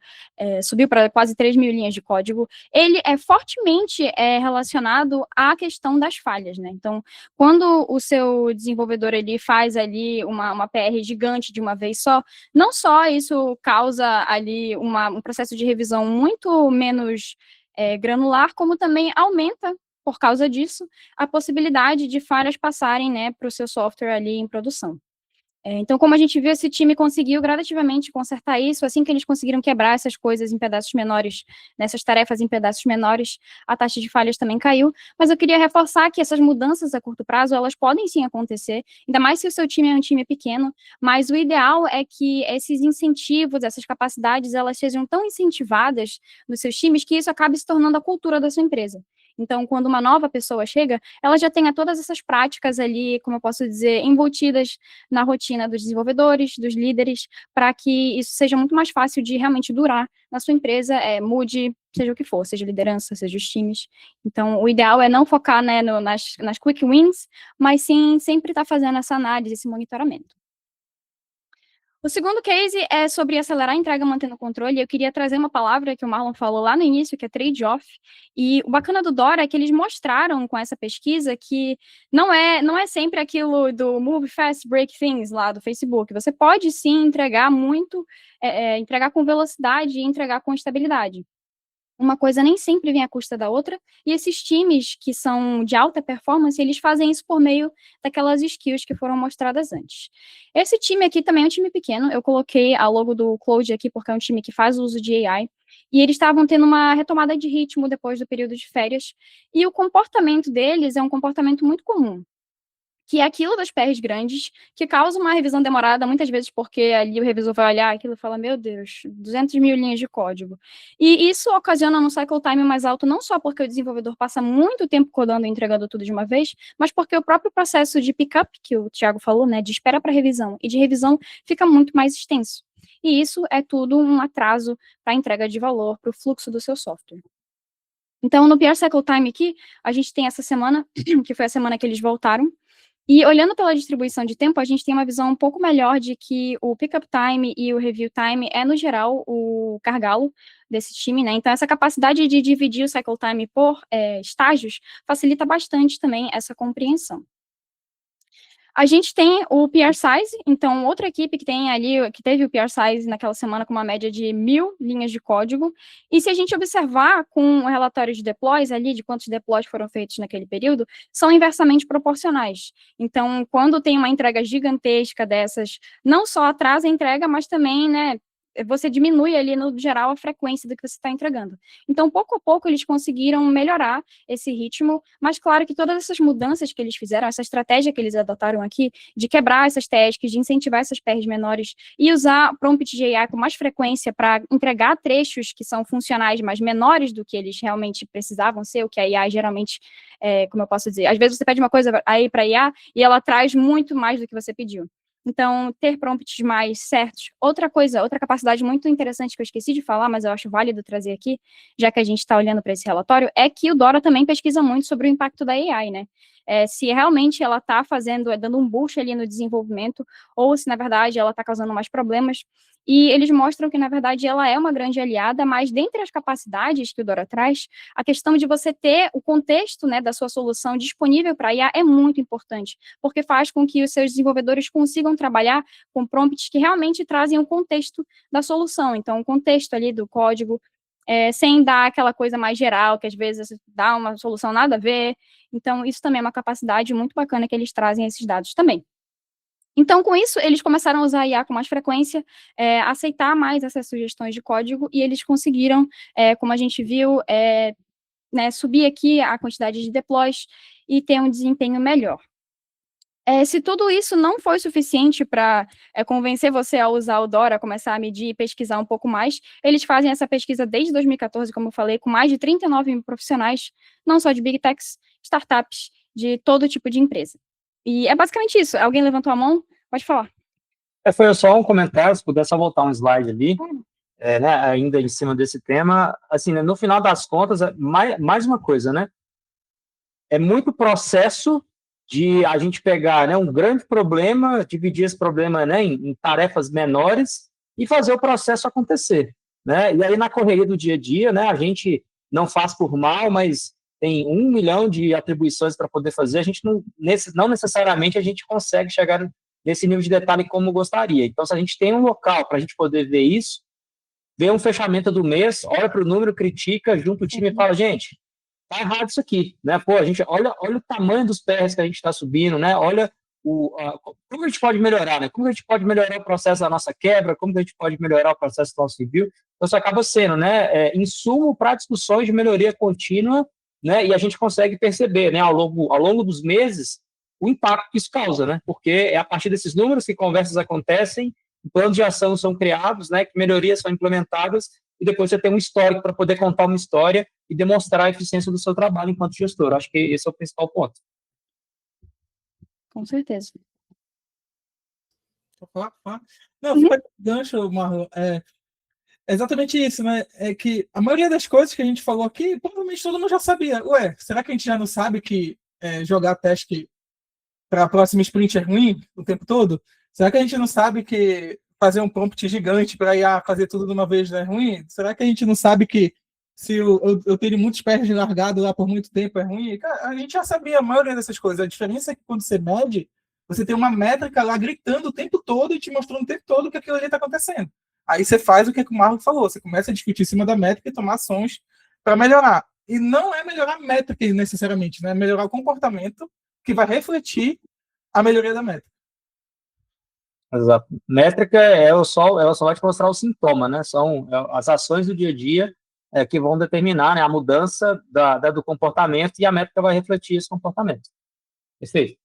subiu para quase 3.000 linhas de código. Ele é fortemente relacionado à questão das falhas, né? Então, quando o seu desenvolvedor ele faz ali uma PR gigante de uma vez só, não só isso causa ali um processo de revisão muito menos granular, como também aumenta, por causa disso, a possibilidade de falhas passarem, né, para o seu software ali em produção. Então, como a gente viu, esse time conseguiu gradativamente consertar isso. Assim que eles conseguiram quebrar essas coisas em pedaços menores, nessas tarefas em pedaços menores, a taxa de falhas também caiu. Mas eu queria reforçar que essas mudanças a curto prazo, elas podem sim acontecer, ainda mais se o seu time é um time pequeno, mas o ideal é que esses incentivos, essas capacidades, elas sejam tão incentivadas nos seus times que isso acabe se tornando a cultura da sua empresa. Então, quando uma nova pessoa chega, ela já tenha todas essas práticas ali, como eu posso dizer, embutidas na rotina dos desenvolvedores, dos líderes, para que isso seja muito mais fácil de realmente durar na sua empresa, mude, seja o que for, seja liderança, seja os times. Então, o ideal é não focar, né, nas quick wins, mas sim sempre estar fazendo essa análise, esse monitoramento. O segundo case é sobre acelerar a entrega mantendo o controle. Eu queria trazer uma palavra que o Marlon falou lá no início, que é trade-off. E o bacana do Dora é que eles mostraram com essa pesquisa que não é sempre aquilo do move fast, break things lá do Facebook. Você pode sim entregar muito, entregar com velocidade e entregar com estabilidade. Uma coisa nem sempre vem à custa da outra, e esses times que são de alta performance, eles fazem isso por meio daquelas skills que foram mostradas antes. Esse time aqui também é um time pequeno, eu coloquei a logo do Cloud aqui porque é um time que faz uso de AI, e eles estavam tendo uma retomada de ritmo depois do período de férias, e o comportamento deles é um comportamento muito comum, que é aquilo das PRs grandes, que causa uma revisão demorada, muitas vezes porque ali o revisor vai olhar aquilo e fala, meu Deus, 200.000 linhas de código. E isso ocasiona um cycle time mais alto, não só porque o desenvolvedor passa muito tempo codando e entregando tudo de uma vez, mas porque o próprio processo de pickup, que o Thiago falou, né, de espera para revisão e de revisão, fica muito mais extenso. e isso é tudo um atraso para a entrega de valor para o fluxo do seu software. Então, no PR Cycle Time aqui, a gente tem essa semana, que foi a semana que eles voltaram, e olhando pela distribuição de tempo, a gente tem uma visão um pouco melhor de que o pickup time e o review time é, no geral, o gargalo desse time, né? Então, essa capacidade de dividir o cycle time por estágios facilita bastante também essa compreensão. A gente tem o PR Size, então outra equipe que tem ali, que teve o PR Size naquela semana com uma média de 1.000 linhas de código, e se a gente observar com o relatório de deploys ali, de quantos deploys foram feitos naquele período, são inversamente proporcionais. Então, quando tem uma entrega gigantesca dessas, não só atrasa a entrega, mas também, né, você diminui ali, no geral, a frequência do que você está entregando. Então, pouco a pouco, eles conseguiram melhorar esse ritmo, mas claro que todas essas mudanças que eles fizeram, essa estratégia que eles adotaram aqui, de quebrar essas tasks, de incentivar essas PRs menores e usar prompt de AI com mais frequência para entregar trechos que são funcionais, mas menores do que eles realmente precisavam ser, o que a IA geralmente, como eu posso dizer, às vezes você pede uma coisa aí para a IA e ela traz muito mais do que você pediu. Então, ter prompts mais certos. Outra coisa, outra capacidade muito interessante que eu esqueci de falar, mas eu acho válido trazer aqui, já que a gente está olhando para esse relatório, é que o Dora também pesquisa muito sobre o impacto da AI, né? Se realmente ela está dando um boost ali no desenvolvimento, ou se, na verdade, ela está causando mais problemas. E eles mostram que, na verdade, ela é uma grande aliada, mas dentre as capacidades que o Dora traz, a questão de você ter o contexto, né, da sua solução disponível para a IA é muito importante, porque faz com que os seus desenvolvedores consigam trabalhar com prompts que realmente trazem o contexto da solução. Então, o contexto ali do código, sem dar aquela coisa mais geral, que às vezes dá uma solução nada a ver. Então, isso também é uma capacidade muito bacana que eles trazem esses dados também. Então, com isso, eles começaram a usar a IA com mais frequência, aceitar mais essas sugestões de código, e eles conseguiram, como a gente viu, né, subir aqui a quantidade de deploys e ter um desempenho melhor. Se tudo isso não foi suficiente para convencer você a usar o Dora, começar a medir e pesquisar um pouco mais, eles fazem essa pesquisa desde 2014, como eu falei, com mais de 39 mil profissionais, não só de Big Techs, startups, de todo tipo de empresa. E é basicamente isso. Alguém levantou a mão? Pode falar. Foi só um comentário, se puder só voltar um slide ali, né, ainda em cima desse tema. Assim, né, no final das contas, mais uma coisa, né? É muito processo de a gente pegar, né, um grande problema, dividir esse problema, né, em tarefas menores e fazer o processo acontecer, né? E aí, na correria do dia a dia, né, a gente não faz por mal, mas tem 1 milhão de atribuições para poder fazer, a gente não necessariamente a gente consegue chegar nesse nível de detalhe como gostaria. Então, se a gente tem um local para a gente poder ver isso, ver um fechamento do mês, olha para o número, critica, junta o time e fala, gente, tá errado isso aqui, né? Pô, a gente olha o tamanho dos PRs que a gente está subindo, né? Olha como a gente pode melhorar, né? Como a gente pode melhorar o processo da nossa quebra, como a gente pode melhorar o processo do nosso review. Então, isso acaba sendo, né, insumo para discussões de melhoria contínua, né? E a gente consegue perceber, né, ao longo dos meses, o impacto que isso causa, né? Porque é a partir desses números que conversas acontecem, planos de ação são criados, né? Que melhorias são implementadas, e depois você tem um histórico para poder contar uma história e demonstrar a eficiência do seu trabalho enquanto gestor. Acho que esse é o principal ponto. Com certeza. Não, fica gancho, Marlon. É exatamente isso, né? É que a maioria das coisas que a gente falou aqui, provavelmente todo mundo já sabia. Ué, será que a gente já não sabe que jogar teste para a próxima sprint é ruim o tempo todo? Será que a gente não sabe que fazer um prompt gigante para IA fazer tudo de uma vez não é ruim? Será que a gente não sabe que se eu tenho muitos pés de largado lá por muito tempo é ruim? Cara, a gente já sabia a maioria dessas coisas. A diferença é que quando você mede, você tem uma métrica lá gritando o tempo todo e te mostrando o tempo todo que aquilo ali está acontecendo. Aí você faz o que o Marlon falou, você começa a discutir em cima da métrica e tomar ações para melhorar. E não é melhorar a métrica necessariamente, né? É melhorar o comportamento que vai refletir a melhoria da métrica. Exato. Métrica, ela só vai te mostrar o sintoma, né? São as ações do dia a dia que vão determinar, né, a mudança do comportamento, e a métrica vai refletir esse comportamento. Perfeito.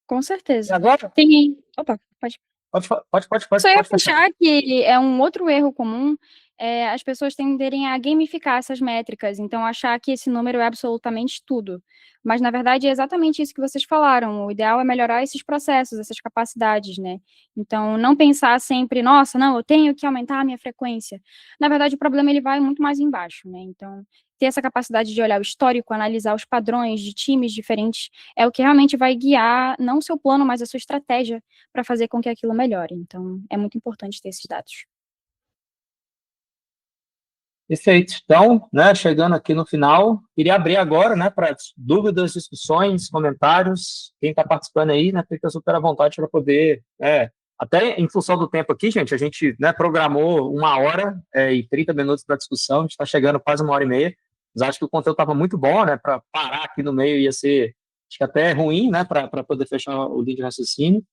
Com certeza. E agora? Opa, pode. Pode Só ia fechar. puxar que é um outro erro comum, as pessoas tenderem a gamificar essas métricas, então achar que esse número é absolutamente tudo. Mas, na verdade, é exatamente isso que vocês falaram. O ideal é melhorar esses processos, essas capacidades, né? Então, não pensar sempre, nossa, não, eu tenho que aumentar a minha frequência. Na verdade, o problema ele vai muito mais embaixo, né? Então, ter essa capacidade de olhar o histórico, analisar os padrões de times diferentes, é o que realmente vai guiar não o seu plano, mas a sua estratégia para fazer com que aquilo melhore. Então, é muito importante ter esses dados. Perfeito. Então, né, chegando aqui no final, queria abrir agora, né, para dúvidas, discussões, comentários. Quem está participando aí, né, fica super à vontade para poder, até em função do tempo aqui, gente, a gente, né, programou 1 hora e 30 minutos para discussão, a gente está chegando quase 1 hora e meia. Mas acho que o conteúdo estava muito bom, né, para parar aqui no meio ia ser, acho que até ruim, né, para poder fechar o linha de raciocínio.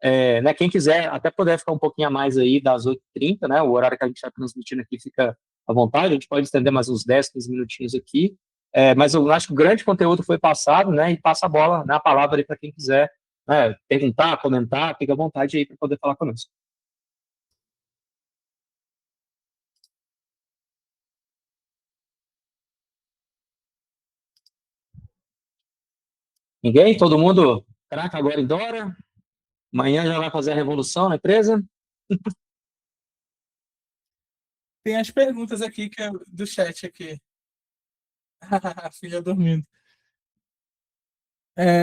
Né, quem quiser até poder ficar um pouquinho a mais aí das 8h30, né, o horário que a gente está transmitindo aqui fica à vontade, a gente pode estender mais uns 10, 15 minutinhos aqui, mas eu acho que o grande conteúdo foi passado, né, e passa a bola, né, a palavra aí para quem quiser, né, perguntar, comentar, fica à vontade aí para poder falar conosco. Ninguém? Todo mundo craca agora em Dora? Amanhã já vai fazer a revolução na empresa? Tem as perguntas aqui que é do chat aqui. A filha dormindo.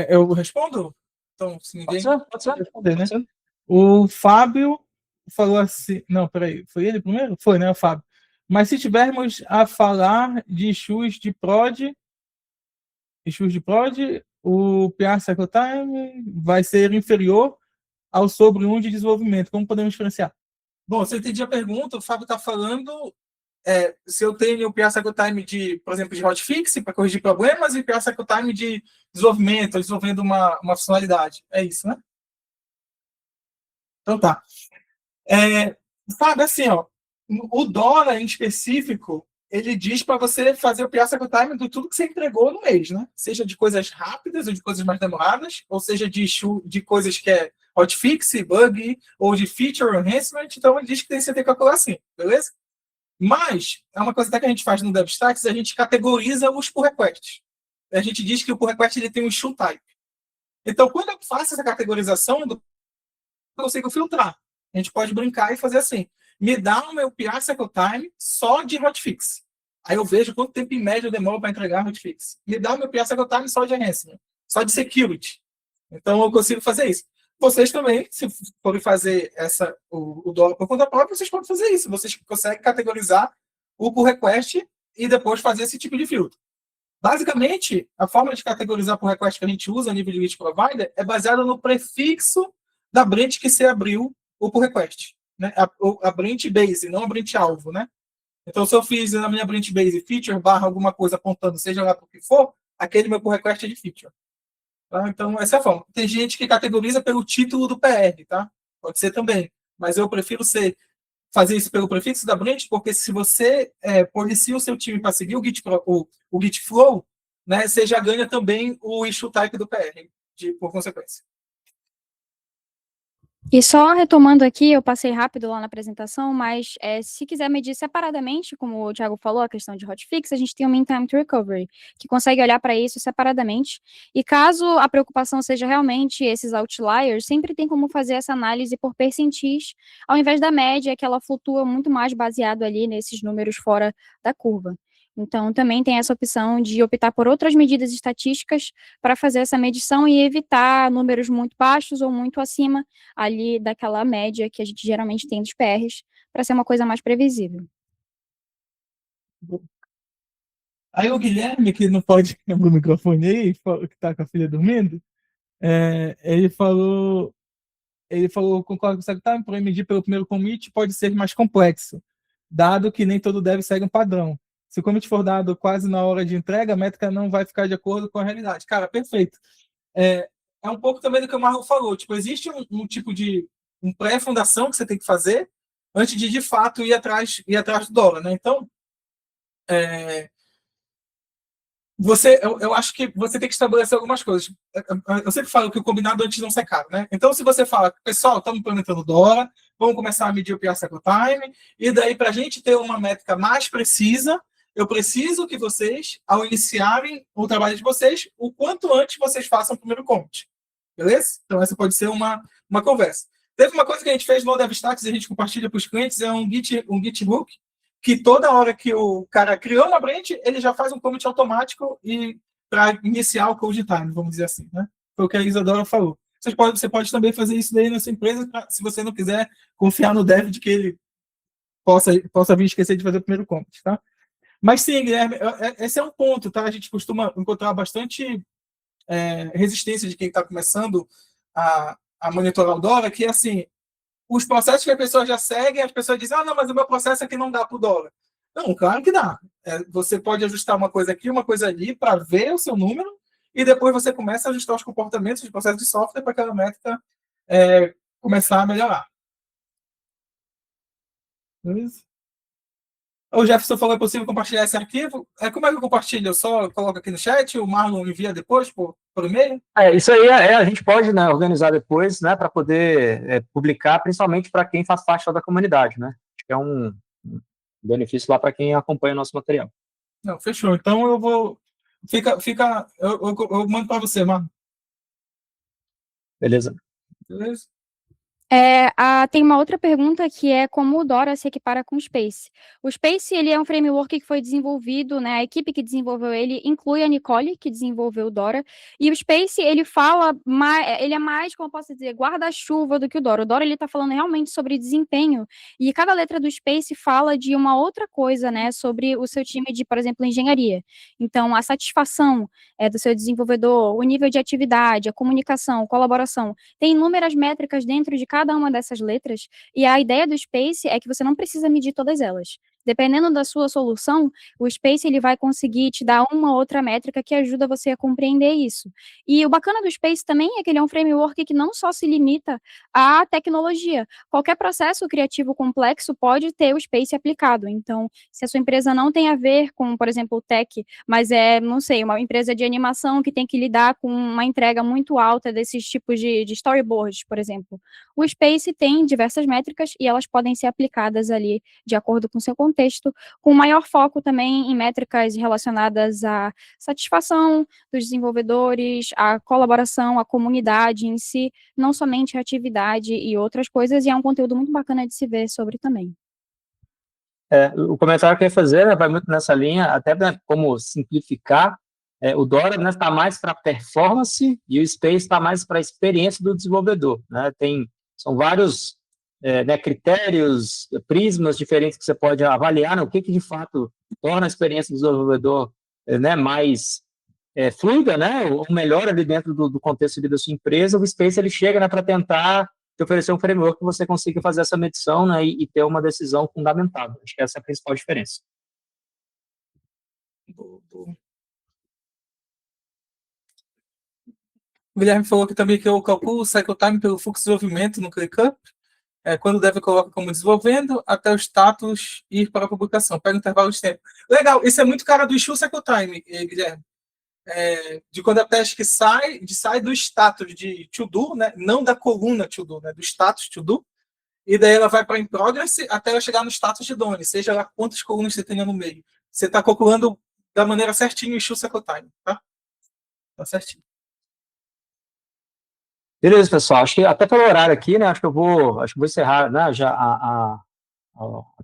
Eu respondo? Então, se ninguém Pode ser, responder, né? pode ser. O Fábio falou assim. Não, peraí. Foi ele primeiro? Foi, né, o Fábio? Mas se tivermos a falar de issues de prod, o PR Cycle Time vai ser inferior ao sobre 1 de desenvolvimento. Como podemos diferenciar? Bom, se eu entendi a pergunta, o Fábio está falando se eu tenho o PR Cycle Time de, por exemplo, de hotfix para corrigir problemas e PR Cycle Time de desenvolvimento, desenvolvendo uma funcionalidade. É isso, né? Então tá. Sabe, assim, ó, o Dora em específico, ele diz para você fazer o PR Cycle Time de tudo que você entregou no mês, né? Seja de coisas rápidas ou de coisas mais demoradas, ou seja de coisas que é hotfix, bug, ou de feature enhancement. Então ele diz que você tem que calcular assim, beleza? Mas, é uma coisa até que a gente faz no DevStacks, a gente categoriza os pull requests. A gente diz que o pull request ele tem um issue type. Então, quando eu faço essa categorização, eu consigo filtrar. A gente pode brincar e fazer assim. Me dá o meu PR Cycle Time só de hotfix. Aí eu vejo quanto tempo em média eu demoro para entregar hotfix. Me dá o meu PR Cycle Time só de enhancement, só de security. Então, eu consigo fazer isso. Vocês também, se forem fazer o dólar por conta própria, vocês podem fazer isso. Vocês conseguem categorizar o pull request e depois fazer esse tipo de filtro. Basicamente, a forma de categorizar pull request que a gente usa a nível de Git Provider é baseada no prefixo da branch que você abriu o pull request. Né? A branch base, não a branch alvo. Né? Então, se eu fiz na minha branch base feature barra alguma coisa apontando, seja lá para o que for, aquele meu pull request é de feature. Tá? Então, essa é a forma. Tem gente que categoriza pelo título do PR, tá? Pode ser também. Mas eu prefiro fazer isso pelo prefixo da branch, porque se você policia o seu time para seguir o Git Flow, né, você já ganha também o issue type do PR, por consequência. E só retomando aqui, eu passei rápido lá na apresentação, mas se quiser medir separadamente, como o Thiago falou, a questão de hotfix, a gente tem o Mean Time to Recovery, que consegue olhar para isso separadamente. E caso a preocupação seja realmente esses outliers, sempre tem como fazer essa análise por percentis, ao invés da média, que ela flutua muito mais baseado ali nesses números fora da curva. Então, também tem essa opção de optar por outras medidas estatísticas para fazer essa medição e evitar números muito baixos ou muito acima ali daquela média que a gente geralmente tem dos PRs, para ser uma coisa mais previsível. Aí o Guilherme, que não pode abrir o microfone aí, que está com a filha dormindo, ele falou, concordo com o Secretary, para medir pelo primeiro commit pode ser mais complexo, dado que nem todo dev segue um padrão. Se o commit for dado quase na hora de entrega, a métrica não vai ficar de acordo com a realidade. Cara, perfeito. É um pouco também do que o Marlon falou. Tipo, existe um tipo de pré-fundação que você tem que fazer antes de fato, ir atrás do dólar. Né? Então, eu acho que você tem que estabelecer algumas coisas. Eu sempre falo que o combinado antes não ser caro, né? Então, se você fala, pessoal, estamos implementando Dora, vamos começar a medir o PR Cycle Time, e daí, para a gente ter uma métrica mais precisa, eu preciso que vocês, ao iniciarem o trabalho de vocês, o quanto antes vocês façam o primeiro commit. Beleza? Então, essa pode ser uma conversa. Teve uma coisa que a gente fez no DevStacks e a gente compartilha para os clientes, é um Git hook, que toda hora que o cara criou uma branch, ele já faz um commit automático e para iniciar o code time, vamos dizer assim, né? Foi o que a Isadora falou. Você pode também fazer isso daí na sua empresa, se você não quiser confiar no dev de que ele possa vir esquecer de fazer o primeiro commit, tá? Mas sim, Guilherme, esse é um ponto, tá? A gente costuma encontrar bastante resistência de quem está começando a monitorar o Dora, que é assim, os processos que a pessoa já segue, as pessoas dizem, não, mas o meu processo aqui não dá para o Dora. Não, claro que dá. Você pode ajustar uma coisa aqui, uma coisa ali, para ver o seu número, e depois você começa a ajustar os comportamentos de processo de software para aquela métrica começar a melhorar. Beleza? O Jefferson falou, é possível compartilhar esse arquivo? Como é que eu compartilho? Eu só coloco aqui no chat, o Marlon envia depois por e-mail? Isso aí a gente pode, né, organizar depois, né, para poder publicar, principalmente para quem faz parte da comunidade, né? Acho que é um benefício lá para quem acompanha o nosso material. Não, fechou. Então eu vou... Eu mando para você, Marlon. Beleza. Beleza? Tem uma outra pergunta que é como o Dora se equipara com o Space. O Space, ele é um framework que foi desenvolvido, né, a equipe que desenvolveu ele inclui a Nicole, que desenvolveu o Dora, e o Space, ele é mais, como eu posso dizer, guarda-chuva do que o Dora. O Dora, ele está falando realmente sobre desempenho, e cada letra do Space fala de uma outra coisa, né, sobre o seu time de, por exemplo, engenharia. Então, a satisfação do seu desenvolvedor, o nível de atividade, a comunicação, a colaboração, tem inúmeras métricas dentro de cada uma dessas letras, e a ideia do Space é que você não precisa medir todas elas. Dependendo da sua solução, o Space ele vai conseguir te dar uma outra métrica que ajuda você a compreender isso. E o bacana do Space também é que ele é um framework que não só se limita à tecnologia. Qualquer processo criativo complexo pode ter o Space aplicado. Então, se a sua empresa não tem a ver com, por exemplo, o tech, mas não sei, uma empresa de animação que tem que lidar com uma entrega muito alta desses tipos de storyboards, por exemplo. O Space tem diversas métricas e elas podem ser aplicadas ali de acordo com o seu contexto, com maior foco também em métricas relacionadas à satisfação dos desenvolvedores, à colaboração, à comunidade em si, não somente a atividade e outras coisas, e é um conteúdo muito bacana de se ver sobre também. O comentário que eu ia fazer, né, vai muito nessa linha, até como simplificar. O Dora está mais para performance e o Space está mais para a experiência do desenvolvedor, né? São vários critérios, prismas diferentes que você pode avaliar, né, o que de fato torna a experiência do desenvolvedor mais fluida, né, ou melhor ali dentro do contexto ali da sua empresa. O Space ele chega, né, para tentar te oferecer um framework que você consiga fazer essa medição, né, e ter uma decisão fundamentada. Acho que essa é a principal diferença. O Guilherme falou aqui também que eu calculo o cycle time pelo fluxo de desenvolvimento no ClickUp, quando deve colocar como desenvolvendo, até o status ir para a publicação. Pega o intervalo de tempo. Legal, isso é muito cara do issue cycle time, Guilherme. De quando a task sai do status de to-do, né? Não da coluna to-do, né? Do status to-do, e daí ela vai para in progress até ela chegar no status de done, seja lá quantas colunas você tenha no meio. Você está calculando da maneira certinho o issue cycle time, tá? Tá certinho. Beleza, pessoal. Acho que até pelo horário aqui, né? Acho que eu vou encerrar, né, já a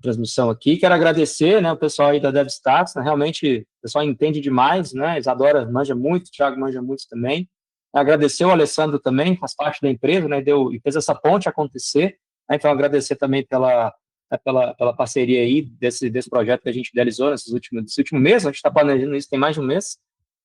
transmissão aqui. Quero agradecer, né, o pessoal aí da DevStacks, né, realmente o pessoal entende demais, né? Isadora manja muito, o Thiago manja muito também. Agradecer o Alessandro também, faz parte da empresa, né? E fez essa ponte acontecer. Né, então, agradecer também pela parceria aí desse projeto que a gente idealizou nesse último mês. A gente está planejando isso tem mais de um mês.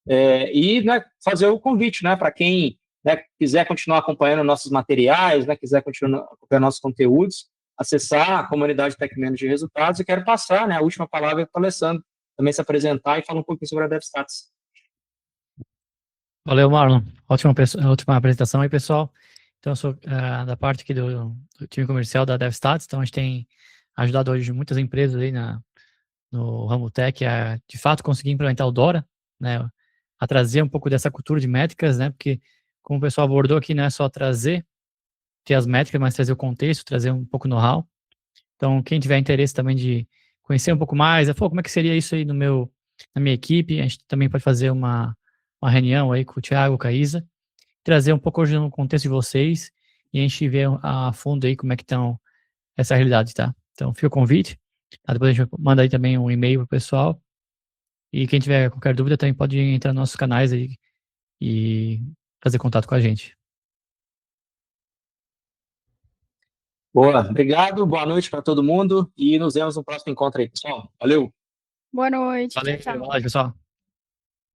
E, né, fazer o convite, né, para quem, né, quiser continuar acompanhando nossos materiais, né, quiser continuar acompanhando nossos conteúdos, acessar a comunidade TechManager de resultados. E quero passar, né, a última palavra para o Alessandro também se apresentar e falar um pouquinho sobre a DevStacks. Valeu, Marlon. Ótima apresentação aí, pessoal. Então, eu sou da parte aqui do time comercial da DevStacks. Então, a gente tem ajudado hoje muitas empresas aí no ramo tech a, de fato, conseguir implementar o Dora, né? a trazer um pouco dessa cultura de métricas, né? Porque, como o pessoal abordou aqui, não é só ter as métricas, mas trazer o contexto, trazer um pouco know-how. Então, quem tiver interesse também de conhecer um pouco mais, como é que seria isso aí na minha equipe, a gente também pode fazer uma reunião aí com o Thiago, com a Isa, trazer um pouco hoje no contexto de vocês e a gente ver a fundo aí como é que estão essa realidade, tá? Então, fica o convite. Tá? Depois a gente manda aí também um e-mail pro pessoal. E quem tiver qualquer dúvida também pode entrar nos nossos canais aí e fazer contato com a gente. Boa, obrigado, boa noite para todo mundo e nos vemos no próximo encontro aí, pessoal. Valeu! Boa noite. Valeu, Tchau, tchau. pessoal.